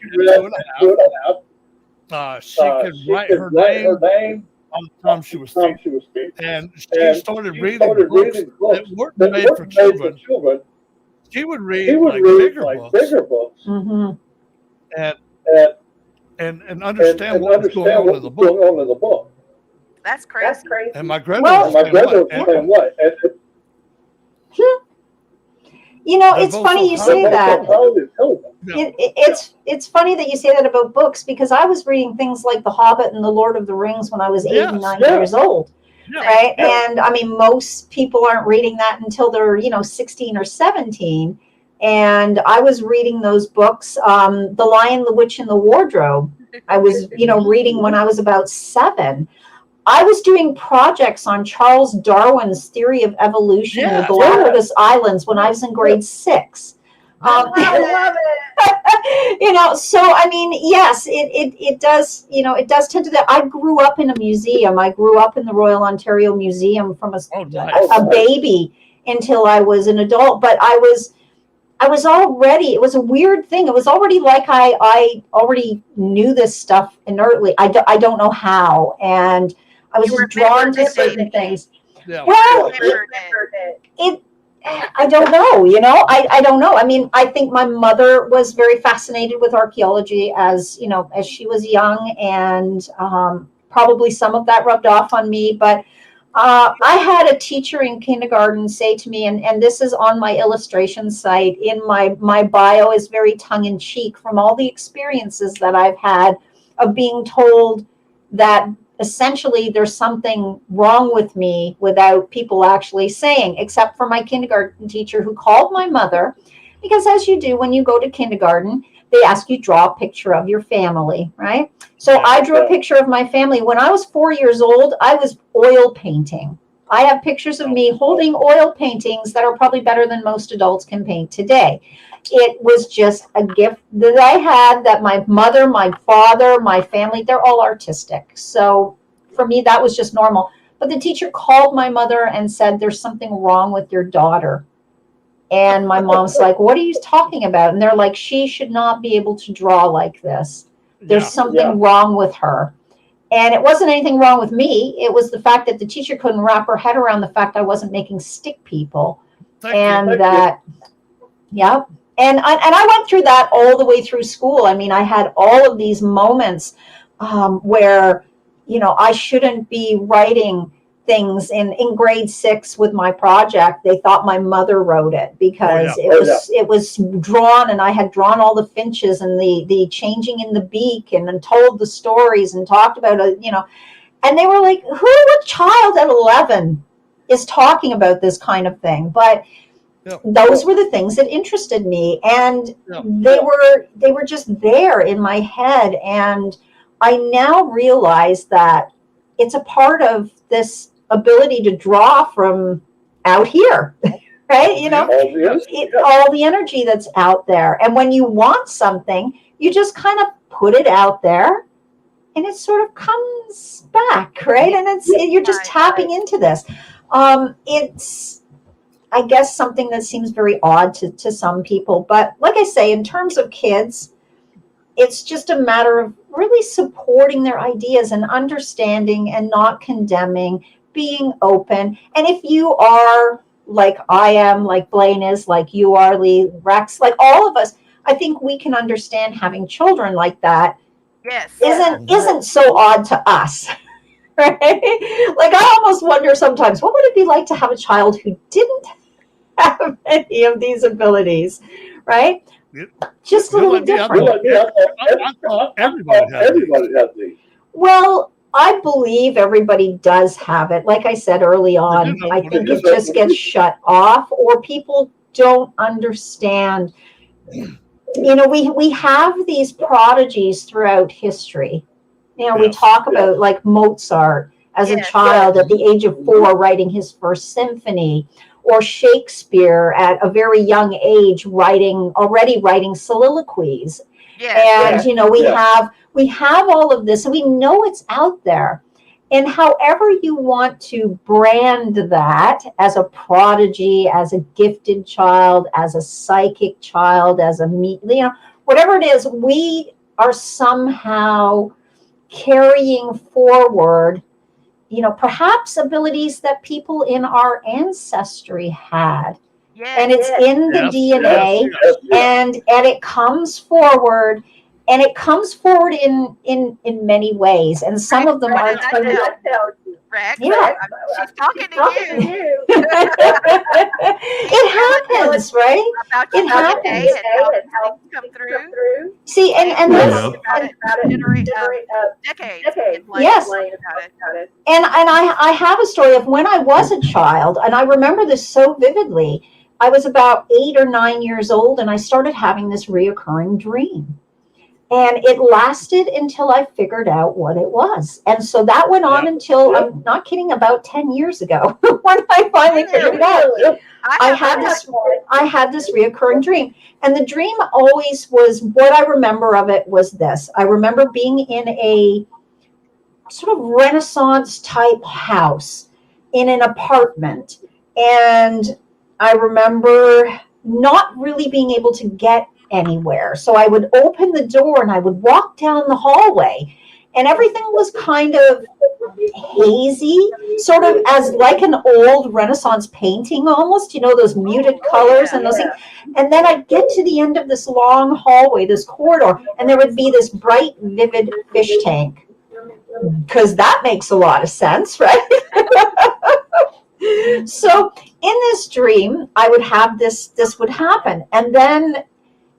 2.5. She could write her name on the time she was speaking, and she started reading books that weren't made for children. She would read like bigger books, Mm-hmm. and understand what was going on in the book. That's crazy. And my granddaughter was saying what? It's funny you say that. It's funny that you say that about books, because I was reading things like The Hobbit and The Lord of the Rings when I was 8 and 9 years old. Yeah. Right. And I mean, most people aren't reading that until they're, 16 or 17. And I was reading those books, The Lion, the Witch, and the Wardrobe. I was, reading when I was about 7. I was doing projects on Charles Darwin's theory of evolution in the Galapagos Islands when I was in grade 6. I love it. So I mean, yes, it does, it does tend to that. I grew up in a museum. I grew up in the Royal Ontario Museum from a baby until I was an adult. But I was already, it was a weird thing. It was already like I already knew this stuff inertly. I don't know how. And I was just drawn to certain things. Yeah. Well, I don't know, I don't know. I mean, I think my mother was very fascinated with archaeology as she was young, and probably some of that rubbed off on me. But I had a teacher in kindergarten say to me, and this is on my illustration site, in my bio is very tongue-in-cheek from all the experiences that I've had of being told that essentially there's something wrong with me without people actually saying, except for my kindergarten teacher, who called my mother, because as you do when you go to kindergarten, they ask you draw a picture of your family, right? So I drew a picture of my family. When I was 4 years old, I was oil painting. I have pictures of me holding oil paintings that are probably better than most adults can paint today. It was just a gift that I had, that my mother, my father, my family, they're all artistic. So for me, that was just normal. But the teacher called my mother and said, there's something wrong with your daughter. And my mom's like, what are you talking about? And they're like, she should not be able to draw like this. There's something wrong with her. And it wasn't anything wrong with me. It was the fact that the teacher couldn't wrap her head around the fact I wasn't making stick people. And I went through that all the way through school. I mean, I had all of these moments where, I shouldn't be writing things in grade 6 with my project. They thought my mother wrote it because it was drawn, and I had drawn all the finches and the changing in the beak, and then told the stories and talked about and they were like, what child at 11 is talking about this kind of thing? But those were the things that interested me, and they were just there in my head. And I now realize that it's a part of this ability to draw from out here, right? All the energy that's out there. And when you want something, you just kind of put it out there, and it sort of comes back, right? And you're just tapping into this. It's, I guess, something that seems very odd to some people. But like I say, in terms of kids, it's just a matter of really supporting their ideas and understanding and not condemning, being open. And if you are like I am, like Blaine is, like you are, Lee, Rex, like all of us, I think we can understand having children like that. Yes. Isn't so odd to us. Right? Like, I almost wonder sometimes, what would it be like to have a child who didn't have any of these abilities, right? Just a little different. Everybody has these. Well, I believe everybody does have it. Like I said early on, I think it just gets shut off, or people don't understand. We have these prodigies throughout history. We talk about like Mozart as a child at the age of 4 writing his first symphony, or Shakespeare at a very young age already writing soliloquies. We have all of this, and we know it's out there. And however you want to brand that as a prodigy, as a gifted child, as a psychic child, as whatever it is, we are somehow carrying forward perhaps abilities that people in our ancestry had. And it's in the DNA, and it comes forward, in many ways. And some of them are. Rex. Yeah. She's talking to you. It happens, right? About It your day happens. and how these things come through. See, and We've that's talked about it for decades. Me and Blaine yes. talked about it. And I have a story of when I was a child, and I remember this so vividly. I was about 8 or 9 years old, and I started having this reoccurring dream. And it lasted until I figured out what it was. And so that went on until, I'm not kidding, about 10 years ago when I finally figured it out. I had this reoccurring dream. And the dream always was, what I remember of it was this. I remember being in a sort of Renaissance type house in an apartment. And I remember not really being able to get anywhere. So I would open the door and I would walk down the hallway, and everything was kind of hazy, sort of as like an old Renaissance painting almost, those muted colors and those things. And then I'd get to the end of this long hallway, this corridor, and there would be this bright, vivid fish tank. Because that makes a lot of sense, right? So in this dream, I would have this would happen. And then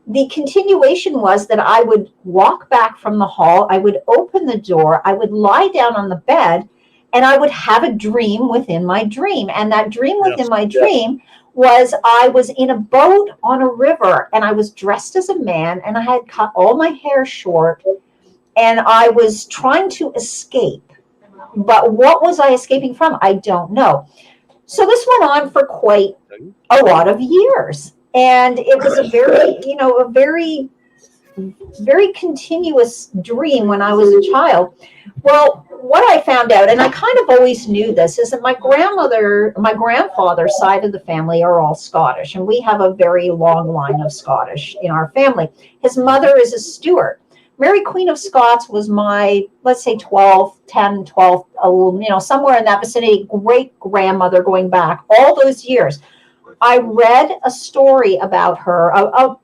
the continuation was that I would walk back from the hall, I would open the door, I would lie down on the bed, and I would have a dream within my dream. And that dream within my dream was I was in a boat on a river, and I was dressed as a man, and I had cut all my hair short, and I was trying to escape. But what was I escaping from? I don't know. So this went on for quite a lot of years. And it was a very, very continuous dream when I was a child. Well, what I found out, and I kind of always knew this, is that my grandfather's side of the family are all Scottish. And we have a very long line of Scottish in our family. His mother is a Stuart. Mary Queen of Scots was my, let's say 12, somewhere in that vicinity, great grandmother going back all those years. I read a story about her, I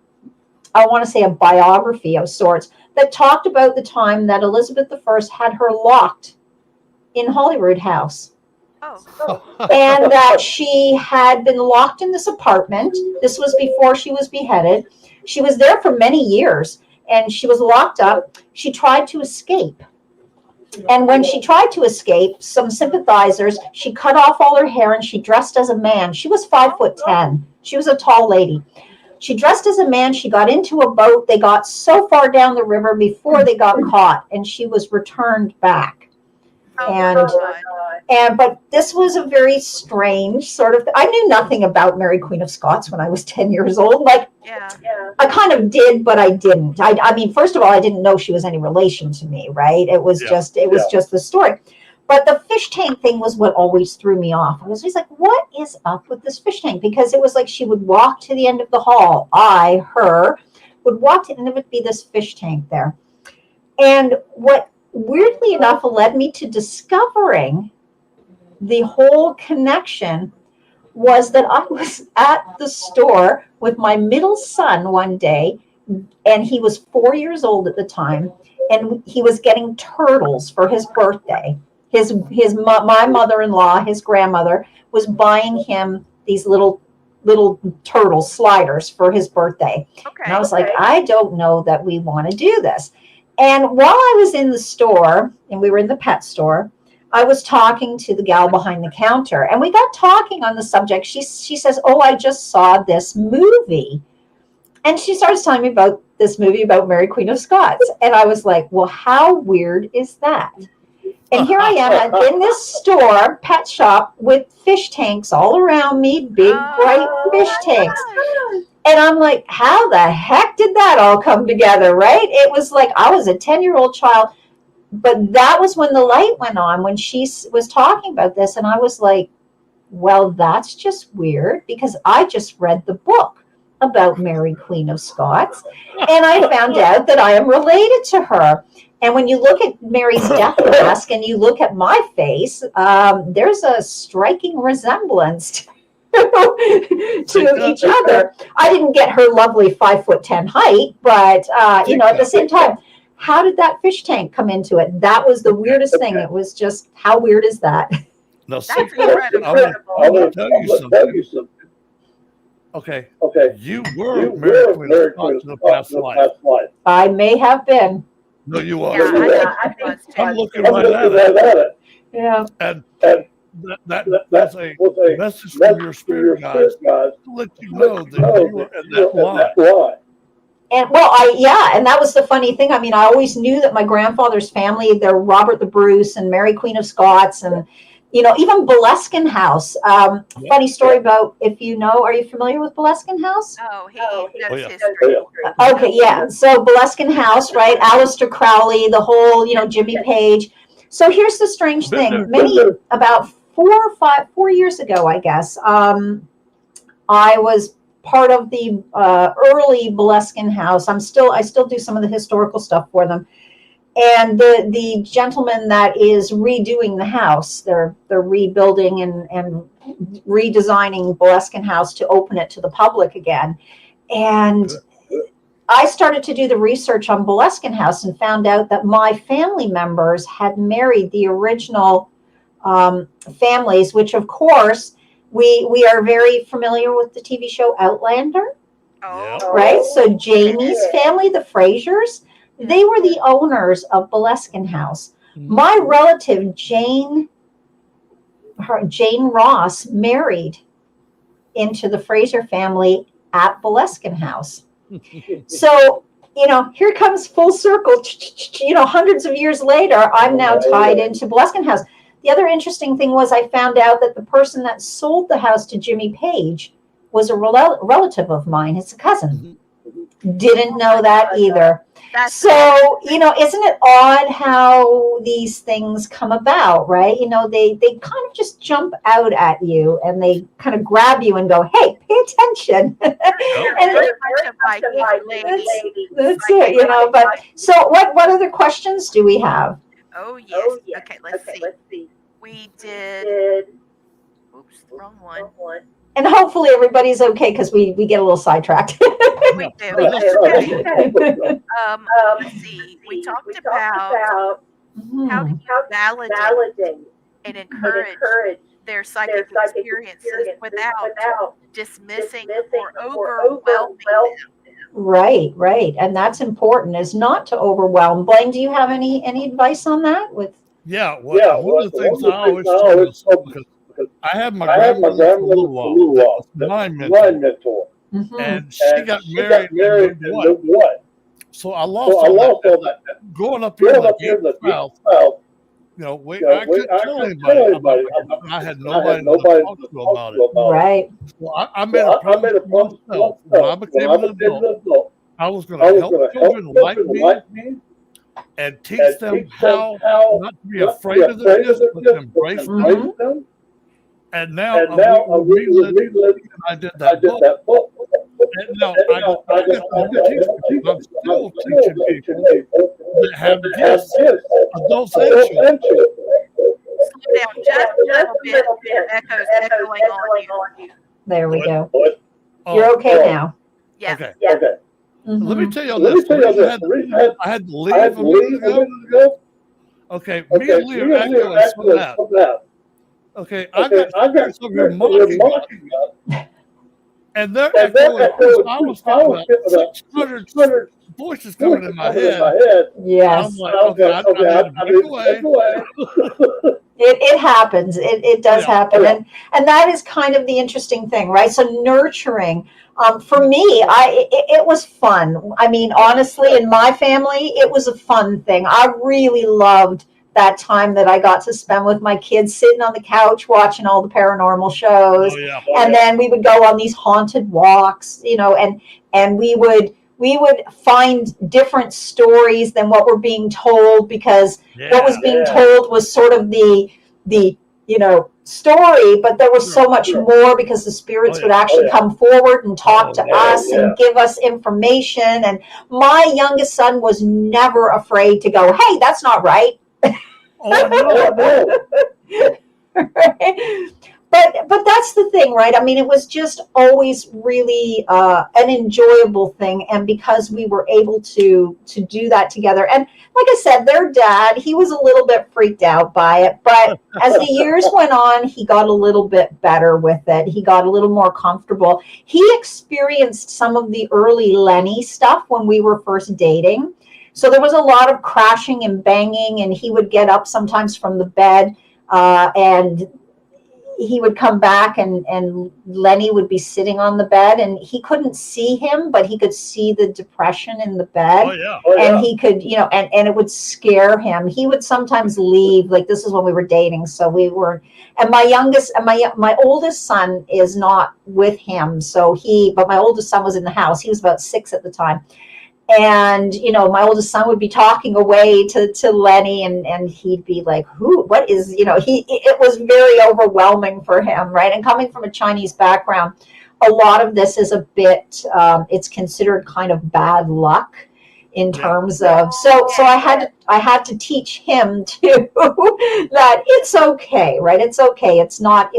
want to say a biography of sorts, that talked about the time that Elizabeth I had her locked in Holyrood House. And that she had been locked in this apartment. This was before she was beheaded. She was there for many years, and she was locked up. She tried to escape. And when she tried to escape, some sympathizers, she cut off all her hair and she dressed as a man. She was 5'10". She was a tall lady. She dressed as a man. She got into a boat. They got so far down the river before they got caught, and she was returned back. But this was a very strange sort of, I knew nothing about Mary Queen of Scots when I was 10 years old. I kind of did, but I didn't. I mean, first of all, I didn't know she was any relation to me, right? It was just the story. But the fish tank thing was what always threw me off. I was always like, what is up with this fish tank? Because it was like she would walk to the end of the hall. Her, would walk to, and there would be this fish tank there. And what weirdly enough led me to discovering the whole connection was that I was at the store with my middle son one day, and he was 4 years old at the time, and he was getting turtles for his birthday. My mother-in-law, his grandmother, was buying him these little turtle sliders for his birthday. And I was like, I don't know that we want to do this. And while I was in the store, and we were in the pet store, I was talking to the gal behind the counter, and we got talking on the subject. She says, oh, I just saw this movie. And she starts telling me about this movie about Mary Queen of Scots. And I was like, well, how weird is that? And here I am in this store, pet shop, with fish tanks all around me, big, bright fish tanks. And I'm like, how the heck did that all come together, right? It was like I was a 10-year-old child. But that was when the light went on, when she was talking about this. And I was like, well, that's just weird, because I just read the book about Mary Queen of Scots, and I found out that I am related to her. And when you look at Mary's death mask and you look at my face, there's a striking resemblance to each other. I didn't get her lovely 5'10" height, but at the same time, how did that fish tank come into it? That was the weirdest thing. It was just, how weird is that? Now, That's Seike, incredible. I'm going to tell you something. Okay, you were Mary Queen of Scots in the past life. I may have been. No, you are. Yeah, I think it was too. I'm looking right at it. Yeah. And that was a message from your spirit guides to let you know that you were in that line. And well, and that was the funny thing. I mean, I always knew that my grandfather's family, they're Robert the Bruce and Mary Queen of Scots, and even Boleskine House. Funny story about, if you know, are you familiar with Boleskine House? Oh, he knows yeah. history. Okay, yeah. So Boleskine House, right? Aleister Crowley, the whole, Jimmy Page. So here's the strange thing. About 4 years ago, I guess, I was part of the early Boleskine House. I still do some of the historical stuff for them. And the gentleman that is redoing the house, they're rebuilding and redesigning Boleskine House to open it to the public again. And I started to do the research on Boleskine House and found out that my family members had married the original families, which of course we are very familiar with the TV show Outlander. Oh, Right? So Jamie's family, the Frasers, they were the owners of Boleskine House. My relative Jane Ross married into the Fraser family at Boleskine House. So, here comes full circle. Hundreds of years later, I'm now tied into Boleskine House. The other interesting thing was I found out that the person that sold the house to Jimmy Page was a relative of mine. It's a cousin. Didn't know that either. So, isn't it odd how these things come about, right? They kind of just jump out at you and they kind of grab you and go, hey, pay attention. And that's it, but so what other questions do we have? Oh, yes. Okay, let's see. We did. Oops, wrong one. And hopefully everybody's okay because we get a little sidetracked. We do. Let's see. We talked about how do you validate and encourage their psychic experiences without dismissing or overwhelming them. Right. And that's important, is not to overwhelm. Blaine, do you have any advice on that? One of the things I always told because I had my grandmother for a little while. That was my mentor. And she got married and moved away. So I lost all that. Growing up here in the South, I couldn't tell anybody about it. I had nobody to talk to about it. Right. So I made a promise to myself when I became an adult, I was going to help children like me and teach them how not to be afraid of the gifts, but to embrace them. And now I'm reliving, and I did that book. And now I I'm still teaching people that have gifts, adults and children. Slow down just a little bit. Echo's echoing on you. There we go. You're okay now. Yeah. Okay. Mm-hmm. Let me tell you this. I had to leave a minute ago. Okay, me and Leo echo and split out. Okay, I got some here mocking us. And they're echoing. I was talking about 600 voices coming in my head. Yes. I'm like, okay, I need to break away. It happens. It does happen. And that is kind of the interesting thing, right? So nurturing. For me, it was fun. I mean, honestly, in my family, it was a fun thing. I really loved that time that I got to spend with my kids sitting on the couch watching all the paranormal shows. And then we would go on these haunted walks, and we would find different stories than what were being told, because what was being told was sort of the story, but there was so much more, because the spirits would actually come forward and talk to us and give us information. And my youngest son was never afraid to go, hey, that's not right. but that's the thing, right? I mean, it was just always really an enjoyable thing, and because we were able to do that together, and like I said, their dad, he was a little bit freaked out by it, but as the years went on, he got a little bit better with it. He got a little more comfortable. He experienced some of the early Lenny stuff when we were first dating. So there was a lot of crashing and banging, and he would get up sometimes from the bed, and he would come back, and Lenny would be sitting on the bed, and he couldn't see him, but he could see the depression in the bed. Oh yeah. And he could, and it would scare him. He would sometimes leave. Like, this is when we were dating. So we were, and my oldest son is not with him. But my oldest son was in the house. He was about 6 at the time. And, my oldest son would be talking away to Lenny, and he'd be like, what is, it was very overwhelming for him, right? And coming from a Chinese background, a lot of this is a bit, it's considered kind of bad luck in terms of, so I had to teach him too, that it's okay, right? It's okay. It's not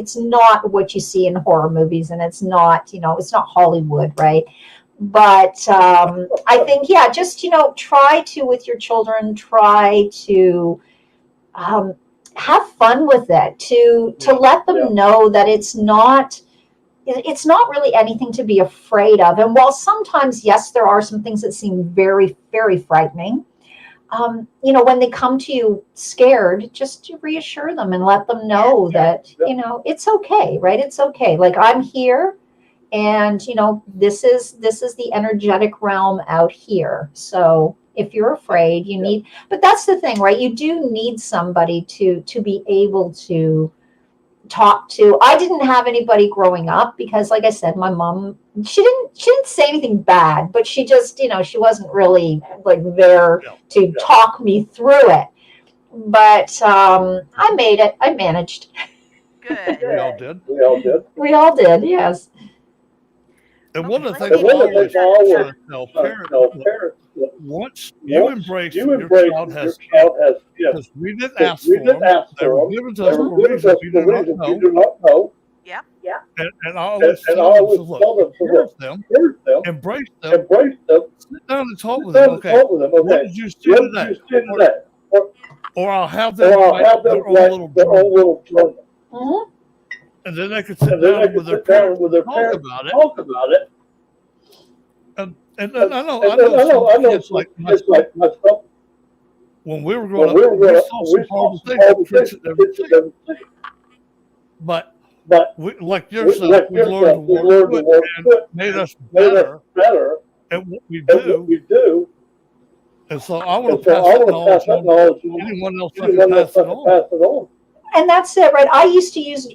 what you see in horror movies, and it's not Hollywood, right? But I think, just, try to, with your children, try to have fun with it, to let them know that it's not really anything to be afraid of. And while sometimes, yes, there are some things that seem very, very frightening, when they come to you scared, just to reassure them and let them know that, it's okay, right? It's okay. Like, I'm here. And, this is the energetic realm out here. So if you're afraid, you need, but that's the thing, right? You do need somebody to be able to talk to. I didn't have anybody growing up because, like I said, my mom, she didn't say anything bad, but she just, she wasn't really like there to talk me through it. But I made it. I managed. Good. We all did. We all did, yes. And one of the things I always tell parents, once you embrace your child has gifts, because we didn't ask for them, they were given to us for reasons we do not know. Yeah. And I always tell them, look, here's them, embrace them, sit down and talk with them. Okay, what did you see today? Or I'll have them write their own little journal. Mm-hmm. And then they could sit down with their parents and talk about it. And I know some kids like myself, when we were growing up, we saw some horrible things that kids had never seen. But we, like yourself, we learned to work with it and made us better at what we do. And so I want to pass that knowledge on to anyone else that can pass it on. And that's it, right? I used to use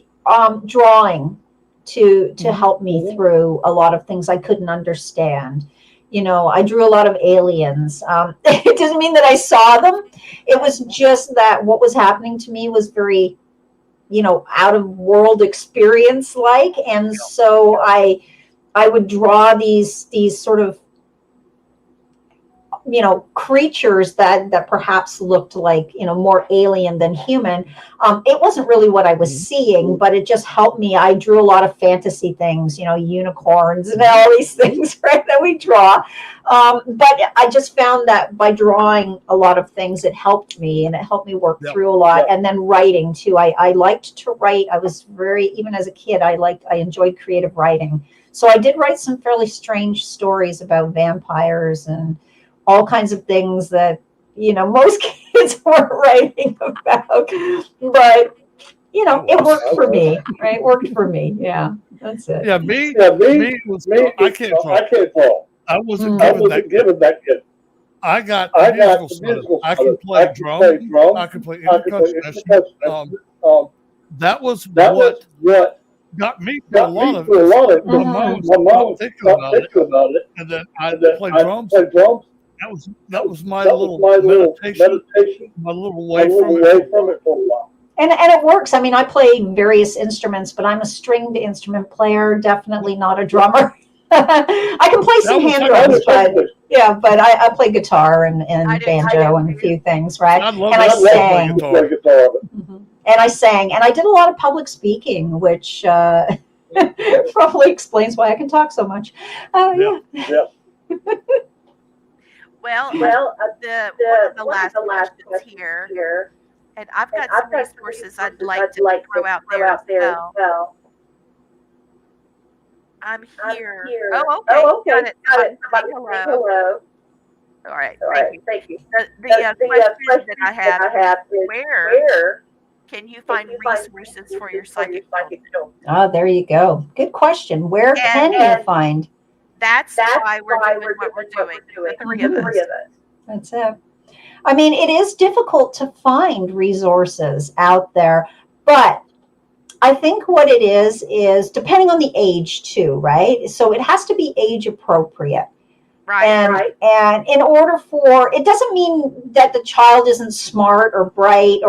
drawing to help me through a lot of things I couldn't understand. I drew a lot of aliens. It doesn't mean that I saw them. It was just that what was happening to me was very, out of world experience like. And so I would draw these sort of, creatures that perhaps looked like, more alien than human. It wasn't really what I was seeing, but it just helped me. I drew a lot of fantasy things, unicorns and all these things, right, that we draw. But I just found that by drawing a lot of things, it helped me, and it helped me work through a lot. And then writing too. I liked to write. I was even as a kid, I enjoyed creative writing. So I did write some fairly strange stories about vampires and all kinds of things that, most kids weren't writing about. But, it worked for me, right? It worked for me. Yeah, that's it. Yeah, me was, I can't draw. I wasn't given that gift. I got musical stuff. I can play drums. I can play any percussion instrument. That was what got me through a lot of it. My mom was thinking about it. And then I played drums. That was my little meditation, my little way from it for a while. And it works. I mean, I play various instruments, but I'm a stringed instrument player, definitely not a drummer. I can play some hand drums, but I play guitar and banjo and a few things, right? And I sing. and I sang, and I did a lot of public speaking, which probably explains why I can talk so much. Yeah. Well, the one of the last questions here, and I've got some resources I'd like to throw out there as well. I'm here. Oh, okay. Got it. Somebody say hello. All right. Thank you. The question that I have is, where can you find resources for your psychic children? Oh, there you go. Good question. Where can you find? That's why we're doing what we're doing, the three of us. That's it. I mean, it is difficult to find resources out there, but I think what it is depending on the age too, right? So it has to be age appropriate. Right. And in order for, it doesn't mean that the child isn't smart or bright,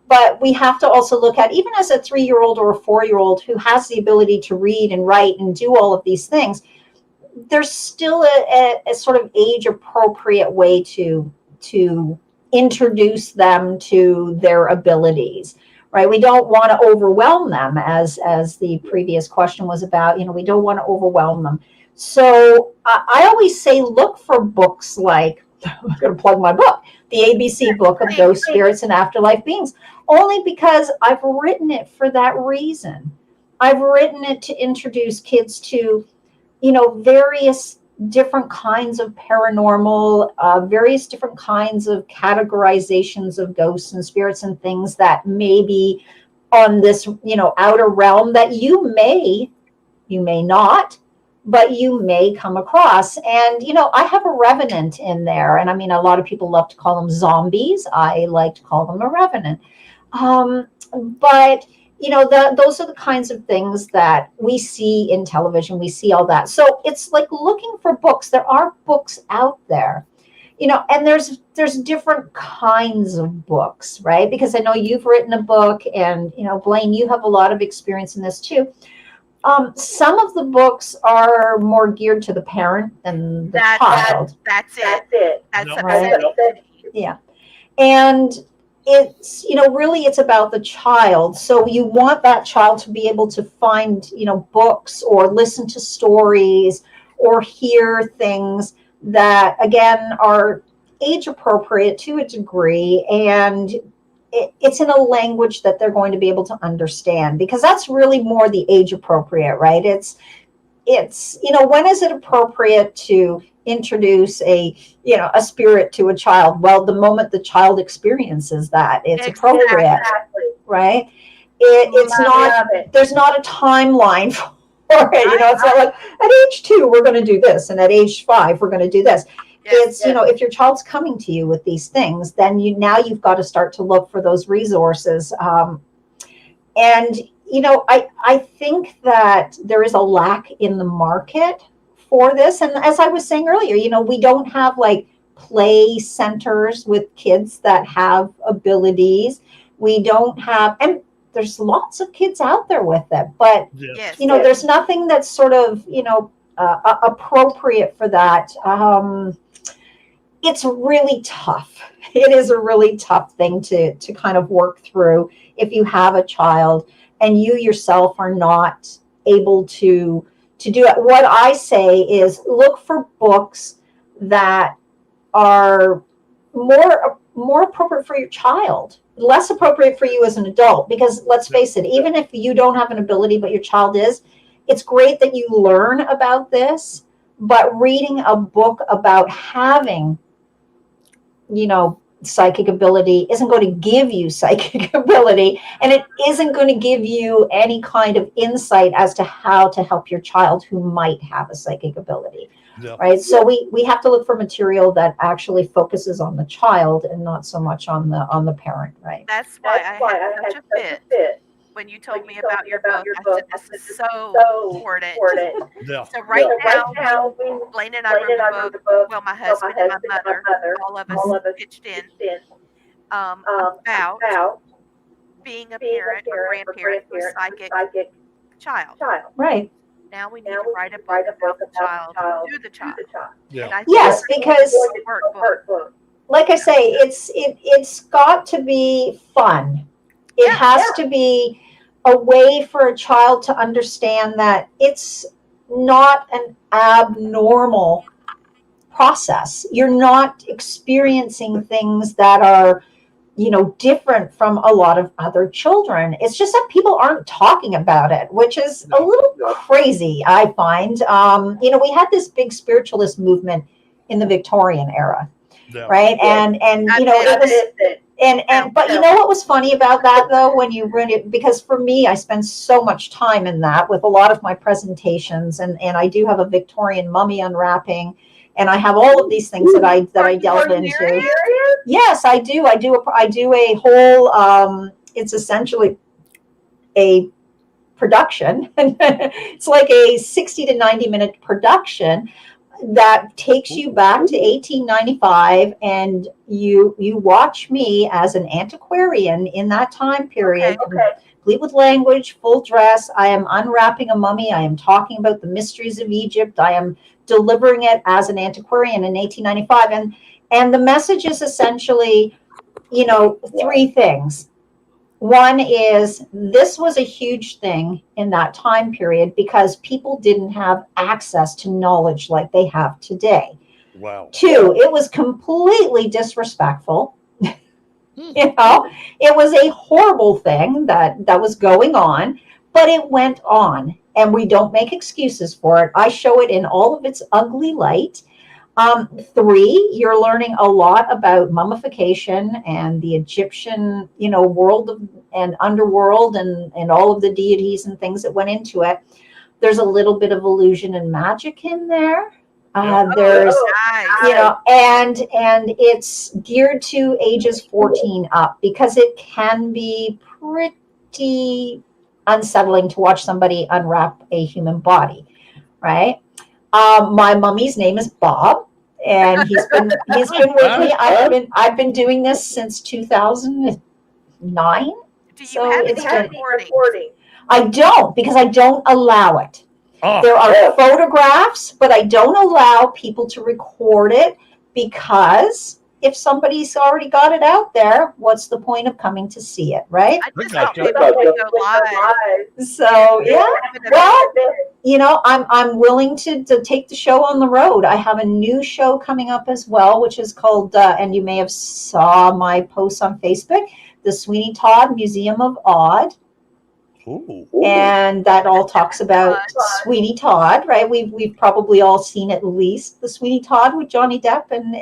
but we have to also look at, even as a 3-year-old or a 4-year-old who has the ability to read and write and do all of these things, there's still a sort of age appropriate way to introduce them to their abilities, right? We don't want to overwhelm them, as the previous question was about. We don't want to overwhelm them. So I always say, look for books like, I'm going to plug my book, the ABC book of Ghost Spirits and Afterlife Beings, only because I've written it for that reason. I've written it to introduce kids to, various different kinds of paranormal, various different kinds of categorizations of ghosts and spirits and things that may be on this, outer realm that you may not, but you may come across. And, I have a revenant in there. And I mean, a lot of people love to call them zombies. I like to call them a revenant. But those are the kinds of things that we see in television. We see all that. So it's like looking for books. There are books out there, and there's different kinds of books, right? Because I know you've written a book, and, Blaine, you have a lot of experience in this too. Some of the books are more geared to the parent than the child. That's it. That's right. Yeah. And it's, really it's about the child. So you want that child to be able to find, books or listen to stories or hear things that, again, are age appropriate to a degree, and it's in a language that they're going to be able to understand, because that's really more the age appropriate, right? It's when is it appropriate to introduce a spirit to a child? Well, the moment the child experiences that, it's appropriate, right? It's not, there's not a timeline for it. It's not like at age 2 we're going to do this, and at age 5 we're going to do this. It's, if your child's coming to you with these things, then you've got to start to look for those resources. And, I think that there is a lack in the market for this. And as I was saying earlier, we don't have like play centers with kids that have abilities. We don't have, and there's lots of kids out there with it, but, there's nothing that's sort of, appropriate for that. It's really tough. It is a really tough thing to kind of work through if you have a child and you yourself are not able to do it. What I say is look for books that are more appropriate for your child, less appropriate for you as an adult, because let's face it, even if you don't have an ability but your child is, it's great that you learn about this, but reading a book about having psychic ability isn't going to give you psychic ability, and it isn't going to give you any kind of insight as to how to help your child who might have a psychic ability. Right. So we have to look for material that actually focuses on the child and not so much on the parent. Right. That's why I had such a fit when you told me about your book. I said, this is so important. So right now, Blaine and I wrote the book. Well, my husband and my mother, all of us pitched in about being a parent or grandparent to a psychic child. Right. Now we need to write a book about the child to the child. Yeah. Yes, because like I say, it's got to be fun. It has to be a way for a child to understand that it's not an abnormal process. You're not experiencing things that are, different from a lot of other children. It's just that people aren't talking about it, which is a little crazy, I find. We had this big spiritualist movement in the Victorian era, right? And it was. But you know what was funny about that though, when you run it, because for me, I spend so much time in that with a lot of my presentations, and I do have a Victorian mummy unwrapping, and I have all of these things that I delve into. Yes, I do. I do a whole. It's essentially a production. It's like a 60 to 90-minute production that takes you back to 1895, and you watch me as an antiquarian in that time period, complete with language, full dress. I am unwrapping a mummy. I am talking about the mysteries of Egypt. I am delivering it as an antiquarian in 1895, and the message is essentially, three things. One is, this was a huge thing in that time period because people didn't have access to knowledge like they have today. Wow. Two, it was completely disrespectful. It was a horrible thing that was going on, but it went on, and we don't make excuses for it. I show it in all of its ugly light. Three, you're learning a lot about mummification and the Egyptian, world and underworld and all of the deities and things that went into it. There's a little bit of illusion and magic in there. There's, and it's geared to ages 14 up because it can be pretty unsettling to watch somebody unwrap a human body, right? My mummy's name is Bob, and he's been with me. I've been doing this since 2009. Do you have any recording? I don't, because I don't allow it. There are photographs, but I don't allow people to record it, because if somebody's already got it out there, what's the point of coming to see it, right? I just thought maybe we could go live. So yeah, well, I'm willing to take the show on the road. I have a new show coming up as well, which is called, and you may have saw my posts on Facebook, the Sweeney Todd Museum of Odd. Ooh. And that all talks about Sweeney Todd, right? We've probably all seen at least the Sweeney Todd with Johnny Depp and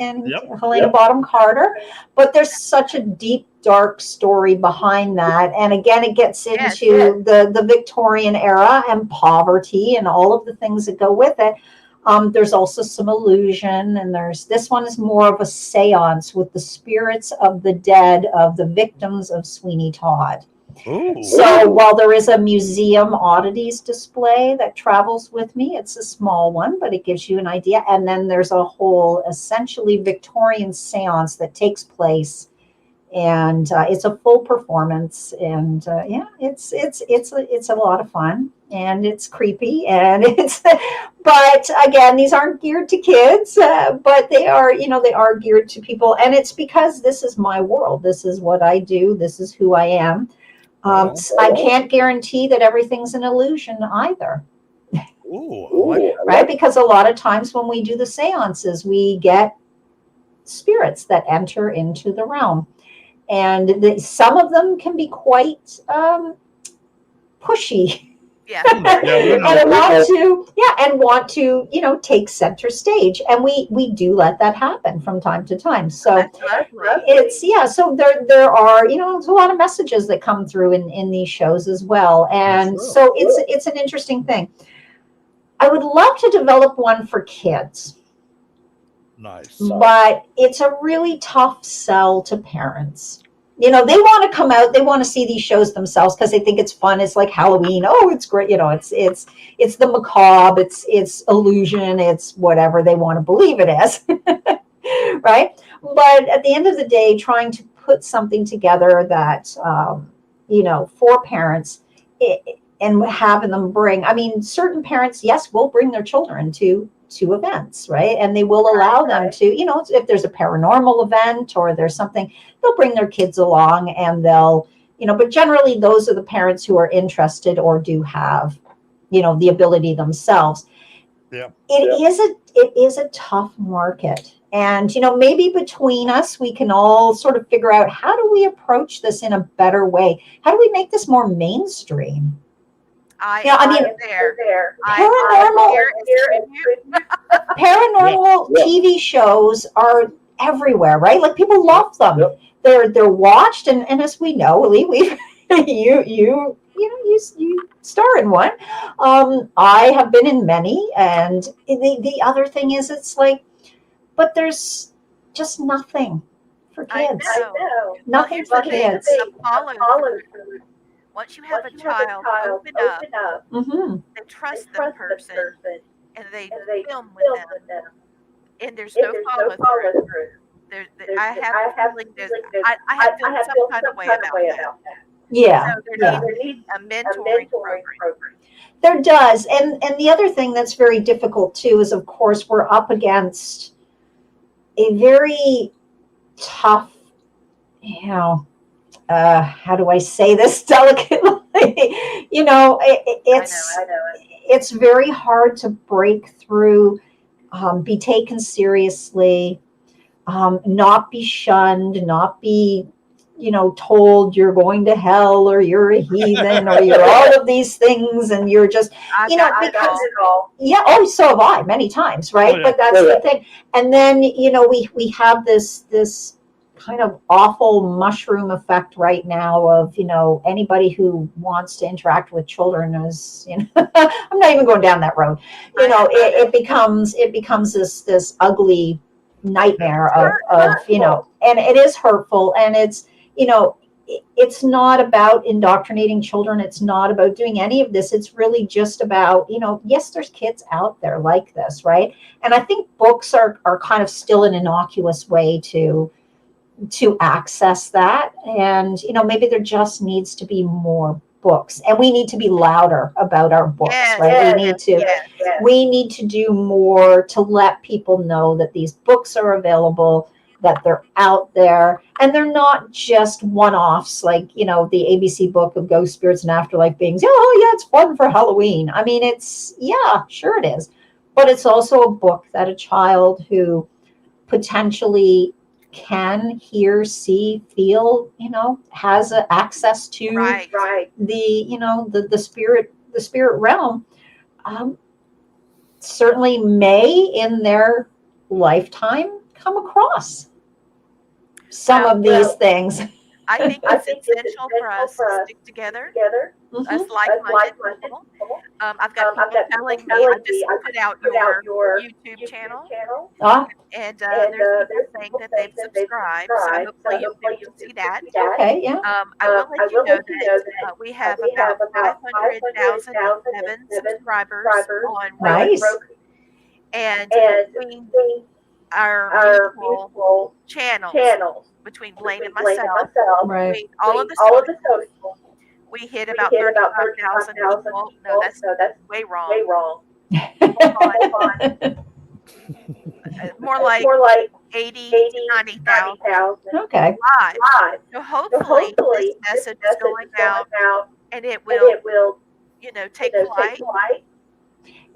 Helena Bonham Carter. But there's such a deep, dark story behind that. And again, it gets into the Victorian era and poverty and all of the things that go with it. There's also some illusion, and this one is more of a seance with the spirits of the dead of the victims of Sweeney Todd. Ooh. So while there is a museum oddities display that travels with me, it's a small one, but it gives you an idea. And then there's a whole essentially Victorian seance that takes place, and it's a full performance. And it's a lot of fun, and it's creepy, and but again, these aren't geared to kids, but they are geared to people, and it's because this is my world. This is what I do. This is who I am. I can't guarantee that everything's an illusion either. Ooh, right? Because a lot of times when we do the seances, we get spirits that enter into the realm. And some of them can be quite pushy. Yeah. and want to take center stage, and we do let that happen from time to time. So it's so there are there's a lot of messages that come through in these shows as well, and so it's an interesting thing. I would love to develop one for kids. Nice. But it's a really tough sell to parents. They want to come out, they want to see these shows themselves because they think it's fun. It's like Halloween. Oh, it's great. It's the macabre, it's illusion, it's whatever they want to believe it is. Right? But at the end of the day, trying to put something together that, for parents and having them bring, certain parents, yes, will bring their children to events, right? And they will allow them to, if there's a paranormal event or there's something, they'll bring their kids along and they'll, but generally those are the parents who are interested or do have, the ability themselves. Yeah. It is a tough market. And, maybe between us, we can all sort of figure out, how do we approach this in a better way? How do we make this more mainstream? Paranormal TV shows are everywhere, right? Like, people love them. Yep. They're watched, and as we know, Lee, you star in one. I have been in many, and the other thing is, it's like, but there's just nothing for kids. I know. Nothing for kids. Once you have a child open up, they trust the person, and they film with them, and there's no follow through. I have a feeling I have felt some kind of way about that. Yeah. So there needs a mentoring program. There does. And the other thing that's very difficult too is, of course, we're up against a very tough, how do I say this delicately? It's very hard to break through, be taken seriously, not be shunned, not be, told you're going to hell, or you're a heathen, or you're all of these things, and you're just, so have I many times, right? But that's the thing. And then, we have this kind of awful mushroom effect right now of, anybody who wants to interact with children is, I'm not even going down that road. It becomes this ugly nightmare of and it is hurtful, and it's, it's not about indoctrinating children. It's not about doing any of this. It's really just about, yes, there's kids out there like this, right? And I think books are kind of still an innocuous way to access that. And, maybe there just needs to be more books, and we need to be louder about our books, right? We need to do more to let people know that these books are available, that they're out there, and they're not just one-offs, like, the ABC book of ghost spirits and afterlife beings. Oh yeah, it's fun for Halloween. I mean, sure it is, but it's also a book that a child who potentially can hear, see, feel, has access to the spirit realm, certainly may in their lifetime come across some of these things. I think it's essential for us to stick together, us like-minded people. I've got people telling me, I just put out your YouTube channel, and there's people saying that they've subscribed, so hopefully you'll be able to see that. Okay, yeah. I will let you know that we have about 500,007 subscribers on Roku. Nice. And between our mutual channels, between Blaine and myself, Right. all of the socials, we hit about 35,000 people. No, that's way wrong. More like 80 to 90,000. Okay. Live. So hopefully this message is going out, and it will, take flight.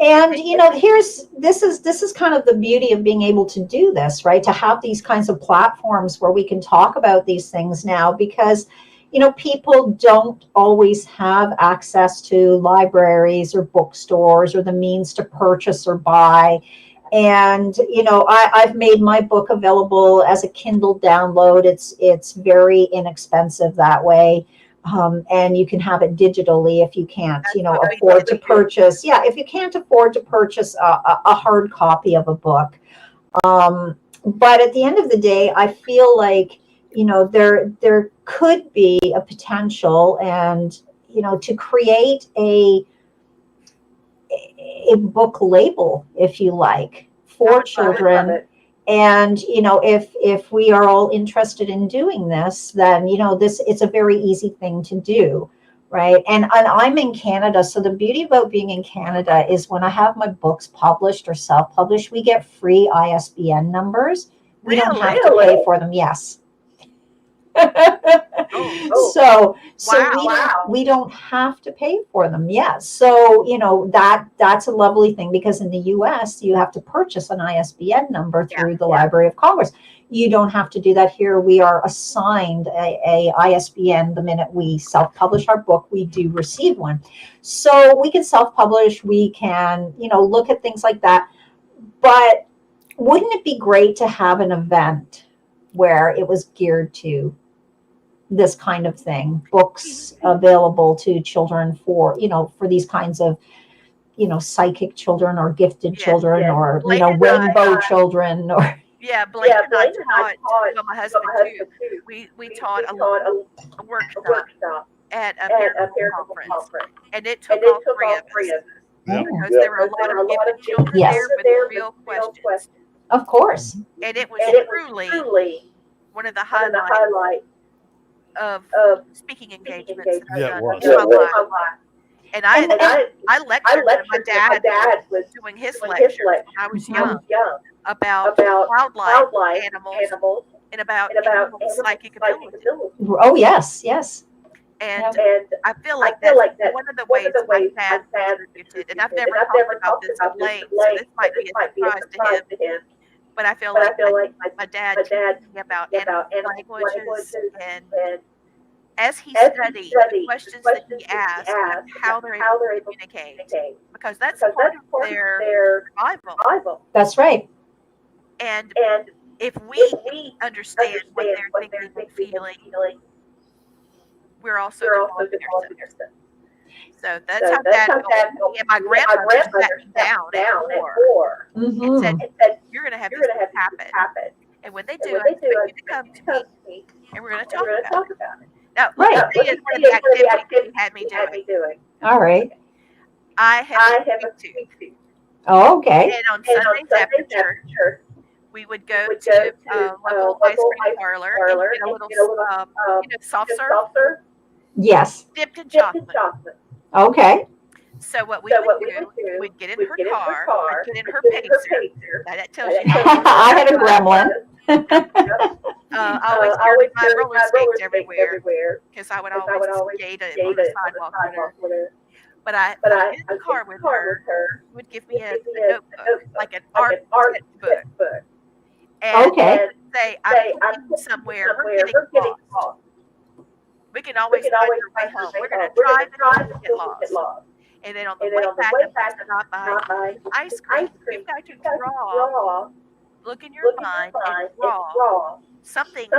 And this is kind of the beauty of being able to do this, right? To have these kinds of platforms where we can talk about these things now, because people don't always have access to libraries or bookstores or the means to purchase or buy. And I've made my book available as a Kindle download. It's very inexpensive that way. And you can have it digitally if you can't, afford to purchase. Yeah, if you can't afford to purchase a hard copy of a book. But at the end of the day, I feel like, there could be a potential, and, to create a book label, if you like, for children. And, if we are all interested in doing this, then, it's a very easy thing to do, right? And I'm in Canada. So the beauty about being in Canada is when I have my books published or self-published, we get free ISBN numbers. We don't have to pay for them. Yes. So Wow. we don't have to pay for them. Yes. So, that's a lovely thing, because in the US you have to purchase an ISBN number through the Library of Congress. You don't have to do that here. We are assigned a ISBN the minute we self-publish our book. We do receive one. So we can self-publish, we can, look at things like that. But wouldn't it be great to have an event where it was geared to this kind of thing, books available to children for these kinds of, psychic children or gifted children, or, Blake and rainbow children, or Blake and I taught, well, my husband too. We taught a workshop at a paranormal conference, and it took all three of us. Because there were a lot of gifted children Yes. there with real questions. Of course. And it was truly one of the highlights of speaking engagements that Yeah, I've it done was. in my life. And I lectured when my dad was doing his lectures when I was young about wildlife, animals, and about animals' psychic abilities. Oh, yes. And I feel like that's one of the ways my dad contributed. And I've never talked about this with Blaine, so this might be a surprise to him. But I feel like my dad teaching me about animal languages, and as he studied the questions that he asked, and how they're able to communicate, because that's part of their survival. That's right. And if we understand what they're thinking and feeling, we're also developing ourselves. So that's how Dad told me. And my grandmother sat me down at 4 and said, "You're going to have this happen. And when they do, I expect you to come to me, and we're going to talk about it." Now, let me tell you one of the activities he had me doing. All right. I have a sweet tooth. Oh, okay. And on Sundays after church, we would go to a local ice cream parlor and get a little soft serve Yes. dipped in chocolate. Okay. So what we would do, we'd get in her car, I'd get in her pacer. Now that tells you. I had a gremlin. I always carried my roller skates everywhere because I would always skate on the sidewalk with her. But I get in the car with her. She would give me a notebook, like an art sketchbook. And say, I'm going somewhere, we're getting lost. We can always find our way home. We're going to drive and get lost. And then on the way back, I'm going to stop by ice cream. You've got to draw, look in your mind, and draw something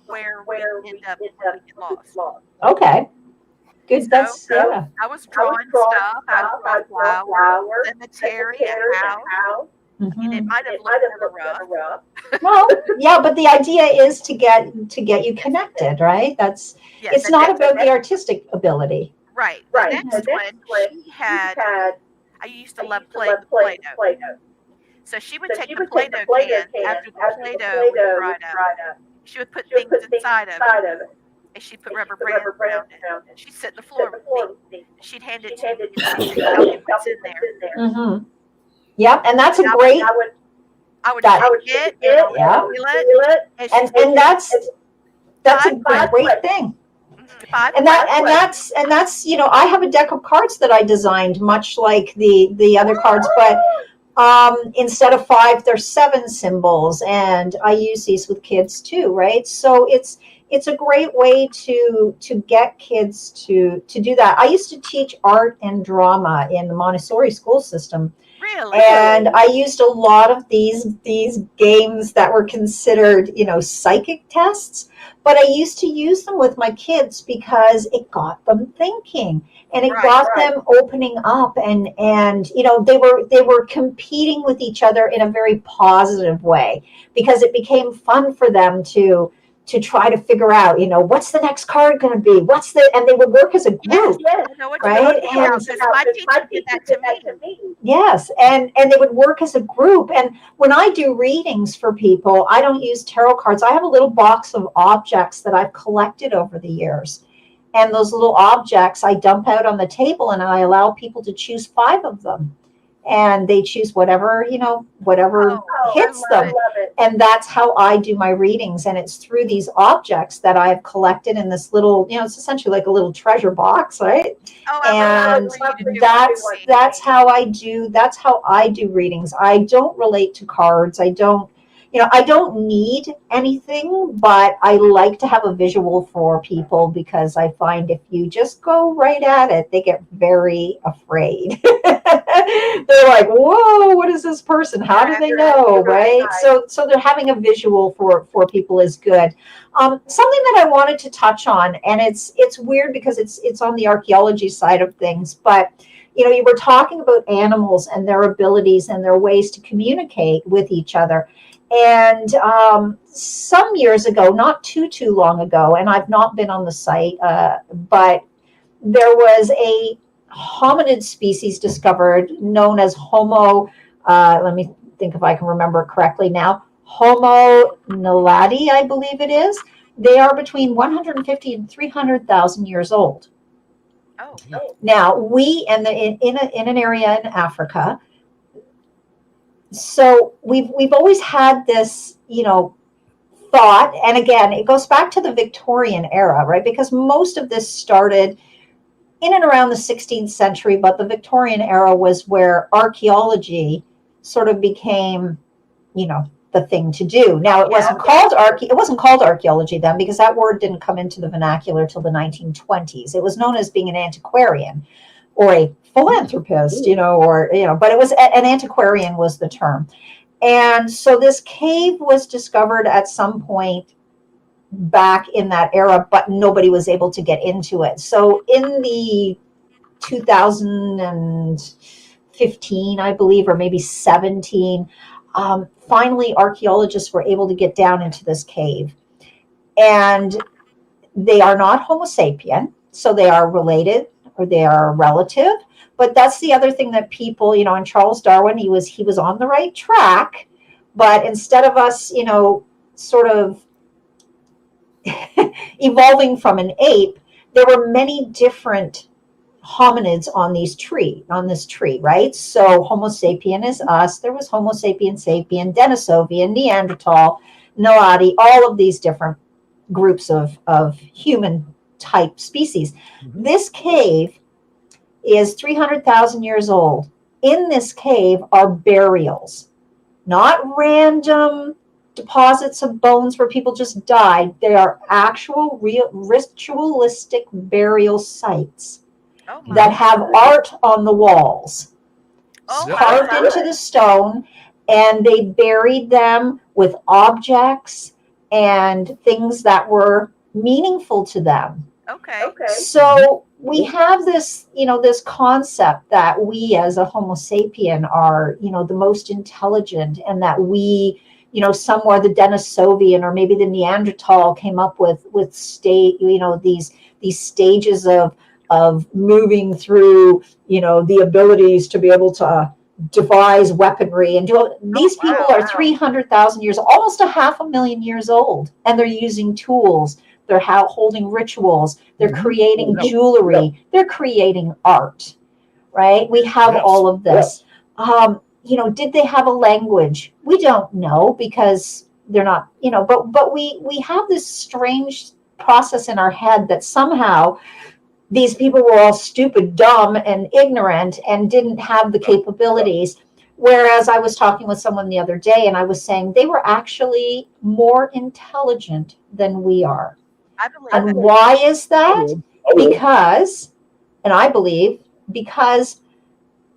where we end up when we get lost. Okay. Good. That's yeah. I was drawing stuff. I would draw flowers, cemetery, a house. And it might have looked a little rough. Well, yeah, but the idea is to get you connected, right? It's not about the artistic ability. Right. The next one, she had, I used to love playing with Play-Doh. So she would take the Play-Doh can after the Play-Doh was dried up. She would put things inside of it. And she'd put rubber bands around it. She'd sit on the floor with me. She'd hand it to me and tell me what's in there. Mm-hmm. Yep, and that's a great. I would take it and feel it. And that's a great thing. And that's I have a deck of cards that I designed, much like the other cards, but instead of 5, there's 7 symbols, and I use these with kids too, right? So it's a great way to get kids to do that. I used to teach art and drama in the Montessori school system. Really? And I used a lot of these games that were considered, psychic tests, but I used to use them with my kids because it got them thinking, and it got them opening up, and they were competing with each other in a very positive way, because it became fun for them to try to figure out, what's the next card going to be? And they would work as a group, right? My teacher did that to me. Yes, and they would work as a group. And when I do readings for people, I don't use tarot cards. I have a little box of objects that I've collected over the years. And those little objects I dump out on the table, and I allow people to choose 5 of them. and they choose whatever, whatever hits them. And that's how I do my readings. And it's through these objects that I've collected in this little, it's essentially like a little treasure box, right? Oh, I would And love for you to do that's how I do readings. I don't relate to cards. I don't need anything, but I like to have a visual for people, because I find if you just go right at it, they get very afraid. They're like, whoa, what is this person? How do they know? Right? So they're having a visual for people is good. Something that I wanted to touch on, and it's weird because it's on the archaeology side of things, but you were talking about animals and their abilities and their ways to communicate with each other. And some years ago, not too long ago, and I've not been on the site, but there was a hominid species discovered known as Homo, let me think if I can remember correctly now, Homo naledi, I believe it is. They are between 150 and 300,000 years old. Oh. Now, we in an area in Africa, so we've always had this, thought, and again, it goes back to the Victorian era, right? Because most of this started in and around the 16th century, but the Victorian era was where archaeology sort of became, the thing to do. Now, it wasn't called archaeology then, because that word didn't come into the vernacular till the 1920s. It was known as being an antiquarian or a philanthropist, but it was an antiquarian was the term. And so this cave was discovered at some point back in that era, but nobody was able to get into it. So in the 2015, I believe, or maybe 17, finally archaeologists were able to get down into this cave. And they are not Homo sapien, so they are related or they are a relative. But that's the other thing that people, and Charles Darwin, he was on the right track. But instead of us, sort of evolving from an ape, there were many different hominids on this tree, right? So Homo sapien is us. There was Homo sapien, Denisovian, Neanderthal, Naledi, all of these different groups of human type species. Mm-hmm. This cave is 300,000 years old. In this cave are burials, not random deposits of bones where people just died. They are actual real ritualistic burial sites that have art on the walls, carved into the stone, and they buried them with objects and things that were meaningful to them. Okay. So we have this, this concept that we as a Homo sapien are, the most intelligent, and that we, somewhere the Denisovian or maybe the Neanderthal came up with these stages of moving through, the abilities to be able to devise weaponry and do. These people are 300,000 years, almost 500,000 years old, and they're using tools. They're holding rituals. They're creating jewelry. They're creating art, right? We have all of this. Did they have a language? We don't know, because they're not, but we have this strange process in our head that somehow these people were all stupid, dumb, and ignorant and didn't have the capabilities. Whereas I was talking with someone the other day, and I was saying they were actually more intelligent than we are. I believe and it. Why is that? Because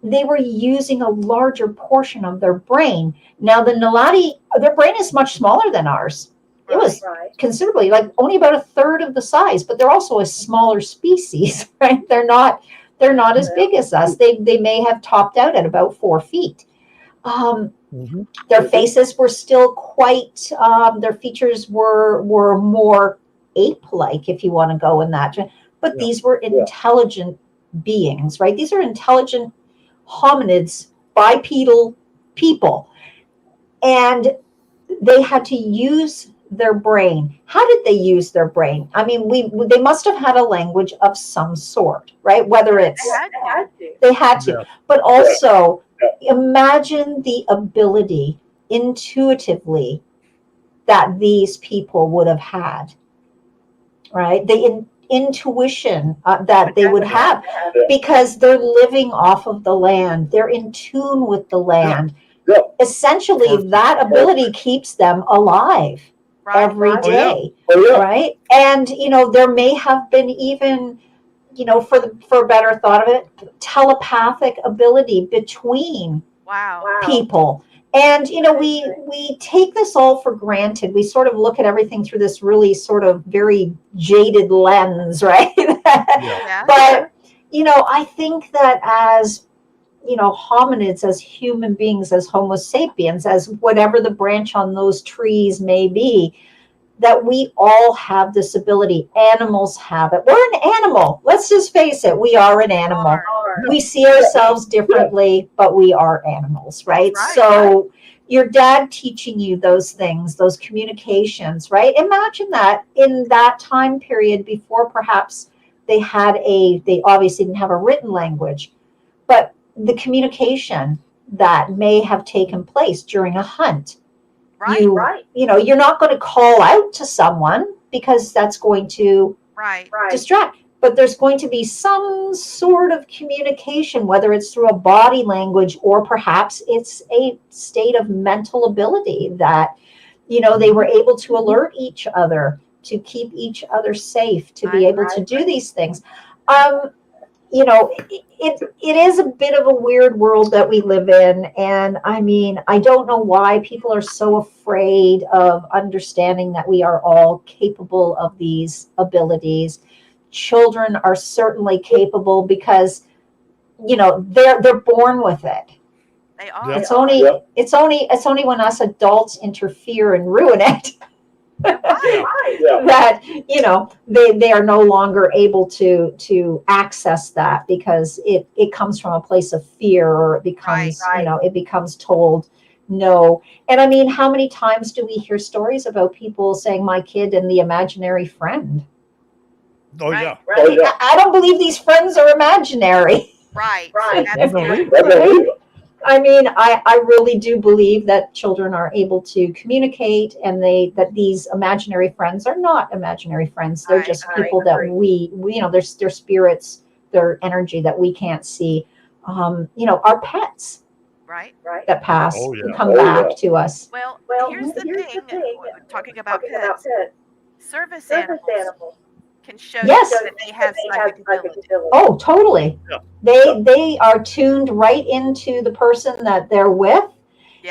they were using a larger portion of their brain. Now, the Naledi, their brain is much smaller than ours. It was considerably, like only about a third of the size, but they're also a smaller species, right? They're not as big as us. They may have topped out at about 4 feet. Their faces were still quite, their features were more ape-like, if you want to go in that. But these were intelligent beings, right? These are intelligent hominids, bipedal people. And they had to use their brain. How did they use their brain? I mean, they must have had a language of some sort, right? Whether it's they had to, but also imagine the ability intuitively that these people would have had, right? The intuition that they would have, because they're living off of the land. They're in tune with the land. Essentially, that ability keeps them alive every day, right? And, there may have been even, for a better thought of it, telepathic ability between people. And we take this all for granted. We sort of look at everything through this really sort of very jaded lens, right? But I think that as hominids, as human beings, as Homo sapiens, as whatever the branch on those trees may be, that we all have this ability. Animals have it. We're an animal. Let's just face it. We are an animal. We see ourselves differently, but we are animals, right? So your dad teaching you those things, those communications, right? Imagine that in that time period before perhaps they obviously didn't have a written language, but the communication that may have taken place during a hunt. You're not going to call out to someone because that's going to distract. But there's going to be some sort of communication, whether it's through a body language or perhaps it's a state of mental ability that, they were able to alert each other, to keep each other safe, to be able to do these things. It is a bit of a weird world that we live in. And I don't know why people are so afraid of understanding that we are all capable of these abilities. Children are certainly capable because, they're born with it. They are. It's only when us adults interfere and ruin it that they are no longer able to access that, because it comes from a place of fear, or it becomes it becomes told no. And how many times do we hear stories about people saying, my kid and the imaginary friend? I don't believe these friends are imaginary. I really do believe that children are able to communicate, and that these imaginary friends are not imaginary friends. They're just people that we their spirits, their energy that we can't see. Our pets, that pass and come back to us. Well, here's the thing. Talking about pets, service animals can show you that they have psychic ability. Oh, totally. They are tuned right into the person that they're with.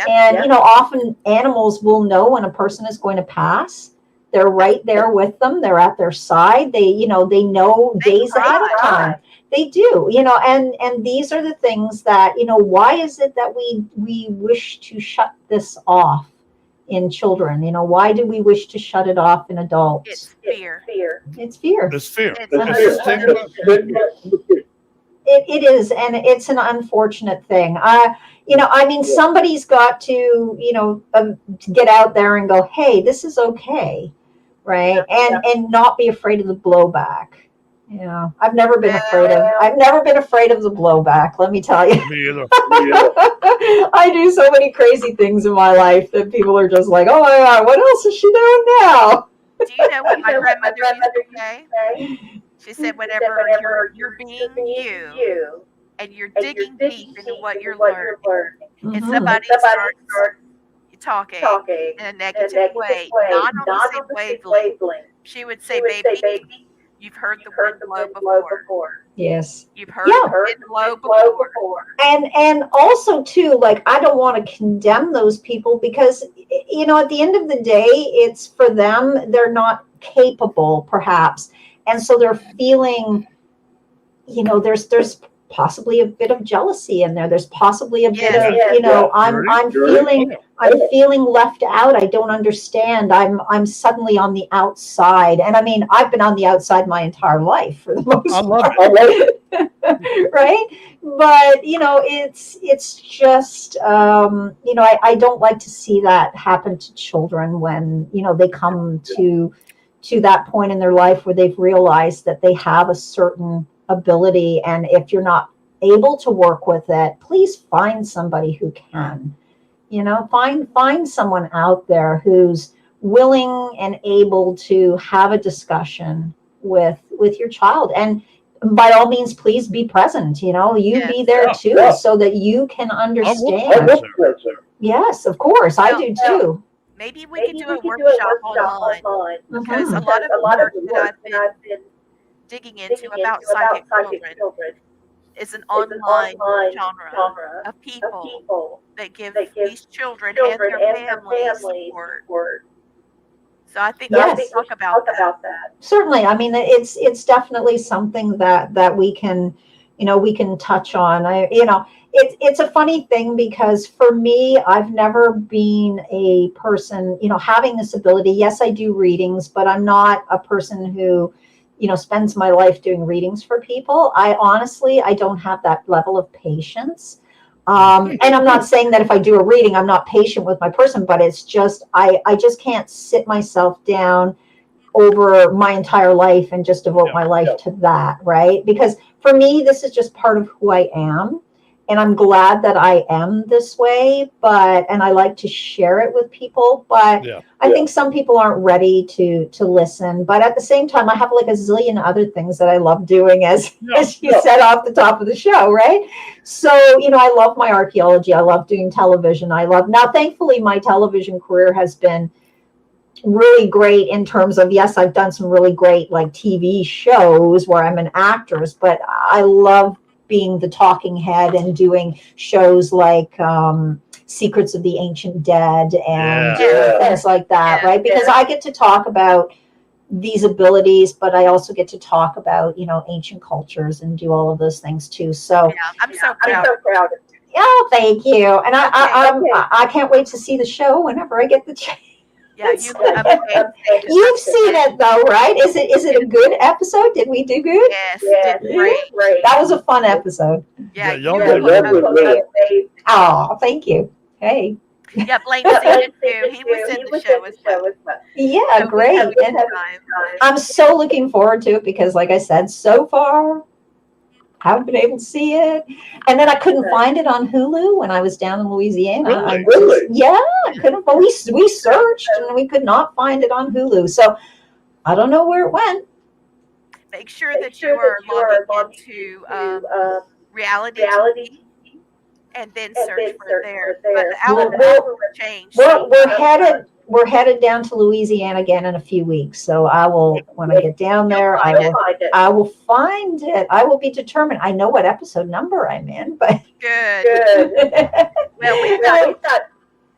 And often animals will know when a person is going to pass. They're right there with them. They're at their side. They know days ahead of time. They do, and these are the things that, why is it that we wish to shut this off in children? Why do we wish to shut it off in adults? It's fear. It's fear. It is, and it's an unfortunate thing. Somebody's got to, get out there and go, hey, this is okay, right? And not be afraid of the blowback. I've never been afraid of the blowback. Let me tell you. Me either. I do so many crazy things in my life that people are just like, oh my God, what else is she doing now? Do you know what my grandmother used to say? She said, whenever you're being you and you're digging deep into what you're learning, and somebody starts talking in a negative way, not on the same wavelength, she would say, baby, you've heard the word blow before. Yes. You've heard the wind blow before. And also too, I don't want to condemn those people, because, at the end of the day, it's for them, they're not capable perhaps. And so they're feeling, there's possibly a bit of jealousy in there. There's possibly a bit of, I'm feeling left out. I don't understand. I'm suddenly on the outside. And I've been on the outside my entire life for the most part. I love it. Right? But, it's just, I don't like to see that happen to children when, they come to that point in their life where they've realized that they have a certain ability, and if you're not able to work with it, please find somebody who can. Find someone out there who's willing and able to have a discussion with your child. And by all means, please be present. You be there too, so that you can understand. Yes, of course, I do too. Maybe we could do a workshop online, because a lot of the work that I've been digging into about psychic children is an online genre of people that give these children and their families support. So I think we should talk about that. Certainly. I mean, it's definitely something that we can touch on. It's a funny thing, because for me, I've never been a person, having this ability. Yes, I do readings, but I'm not a person who, spends my life doing readings for people. I don't have that level of patience. And I'm not saying that if I do a reading, I'm not patient with my person, but it's just, I just can't sit myself down over my entire life and just devote my life to that, right? Because for me, this is just part of who I am. And I'm glad that I am this way, and I like to share it with people, but I think some people aren't ready to listen. But at the same time, I have like a zillion other things that I love doing, as you said off the top of the show, right? So, I love my archaeology. I love doing television. Now, thankfully, my television career has been really great in terms of, yes, I've done some really great like TV shows where I'm an actress, but I love being the talking head and doing shows like Secrets of the Ancient Dead and things like that, right? Because I get to talk about these abilities, but I also get to talk about, ancient cultures and do all of those things too. So I'm so proud. Oh, thank you. And I can't wait to see the show whenever I get the chance. Yeah, you've seen it though, right? Is it a good episode? Did we do good? Yes, did great. That was a fun episode. Yeah, y'all you did amazing. Oh, thank you. Hey. Yeah, Blaine's seen it too. He was in the show as well. Yeah, So great. And I'm so looking forward to it, because like I said, so far haven't been able to see it. And then I couldn't find it on Hulu when I was down in Louisiana. Really? I couldn't. But we searched and we could not find it on Hulu. So I don't know where it went. Make sure that you are logging into reality TV, and then search for it there. But the algorithm changed. We're headed down to Louisiana again in a few weeks. So I will, when I get down there, I will find it. I will be determined. I know what episode number I'm in, but good. Well, we've got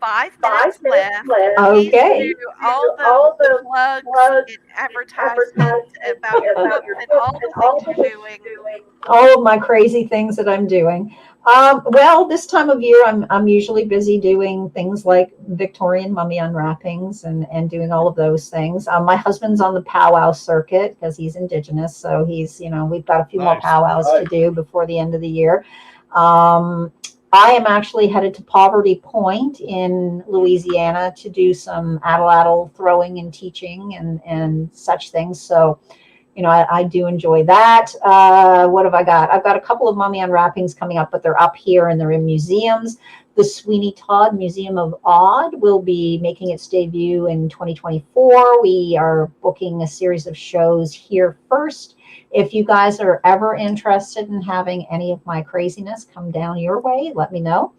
5 minutes left. Okay. All the plugs and advertisements about your book and all the things you're doing. All of my crazy things that I'm doing. Well, this time of year, I'm usually busy doing things like Victorian mummy unwrappings and doing all of those things. My husband's on the powwow circuit because he's Indigenous, so he's we've got a few more powwows to do before the end of the year. I am actually headed to Poverty Point in Louisiana to do some atlatl throwing and teaching and such things. So, I do enjoy that. What have I got? I've got a couple of mummy unwrappings coming up, but they're up here and they're in museums. The Sweeney Todd Museum of Odd will be making its debut in 2024. We are booking a series of shows here first. If you guys are ever interested in having any of my craziness come down your way, let me know.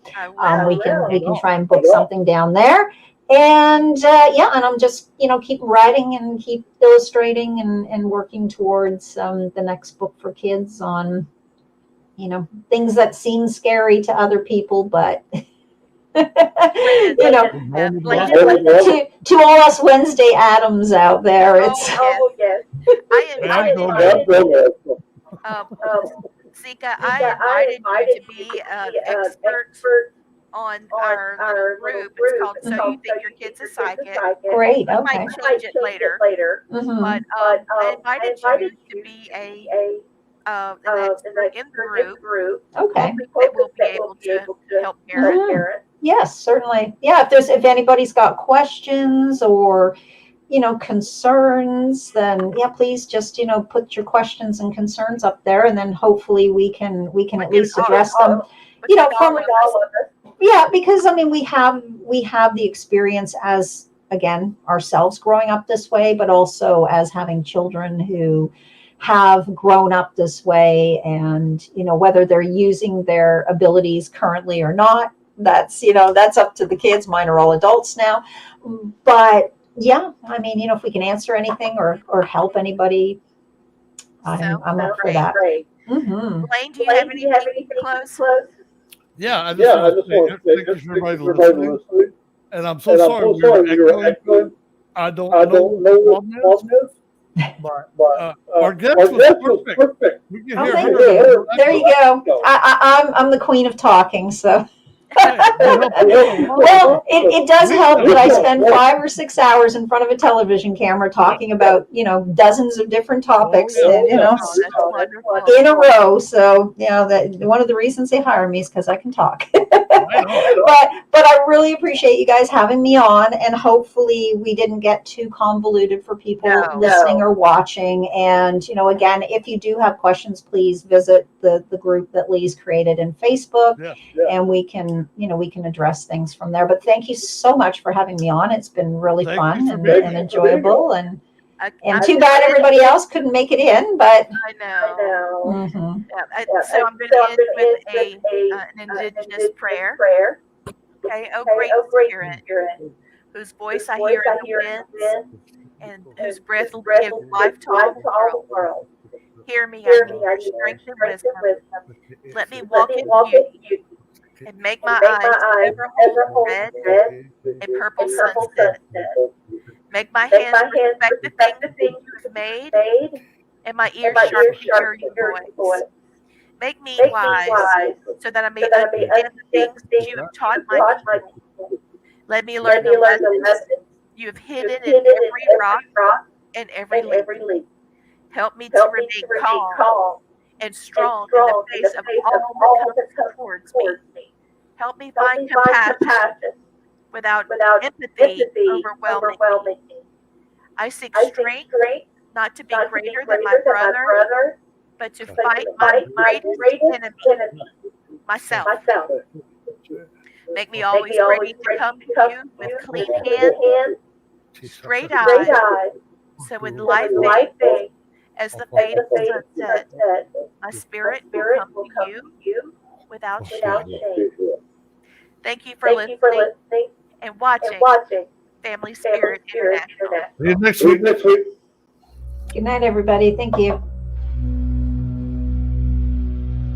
We can try and book something down there. And and I'm just keep writing and keep illustrating and working towards the next book for kids on things that seem scary to other people, but to all us Wednesday Addams out there, it's Sika, I invited you to be an expert on our group. It's called So You Think Your Kid's a Psychic. Great. I Okay. might change it later. Mm-hmm. But I invited you to be an expert in the group. Okay. That will be able to help parents. Yes, certainly. Yeah, if anybody's got questions or concerns, then yeah, please just, put your questions and concerns up there, and then hopefully we can at least address them, from yeah, because I mean, we have the experience as, again, ourselves growing up this way, but also as having children who have grown up this way, and whether they're using their abilities currently or not, that's up to the kids. Mine are all adults now, but yeah, I mean, if we can answer anything or help anybody, I'm up for that. Mm-hmm. Blaine, do you have anything to close? Yeah, I just want to say thank you for everybody listening. And I'm so sorry we were echoing. I don't know what the problem is. But our guest was perfect. We can hear Thank her. you. There you go. I'm the queen of talking, so. Well, it does help that I spend 5 or 6 hours in front of a television camera talking about, dozens of different topics, in a row. So, that one of the reasons they hire me is because I can talk. But I really appreciate you guys having me on, and hopefully we didn't get too convoluted for people listening or watching. And, again, if you do have questions, please visit the group that Lee's created in Facebook, and we can address things from there. But thank you so much for having me on. It's been really fun and enjoyable, and too bad everybody else couldn't make it in, but I know. Mm-hmm. Yeah, so I'm going to end with an indigenous prayer. Okay, oh great Spirit, whose voice I hear in the winds, and whose breath will give life to all the world. Hear me, I need your strength and wisdom. Let me walk in beauty and make my eyes ever hold red and purple sunset. Make my hands respect the things you have made, and my ears sharp to hear your voice. Make me wise so that I may understand the things that you have taught my people. Let me learn the lessons you have hidden in every rock and every leaf. Help me to remain calm and strong in the face of all that comes towards me. Help me find compassion without empathy overwhelming me. I seek strength not to be greater than my brother, but to fight my greatest enemy, myself. Make me always ready to come to you with clean hands, straight eyes, so when life fades as the fade of the sunset, my spirit will come to you without shame. Thank you for listening and watching Family Spirit International. See you next week. Good night, everybody. Thank you.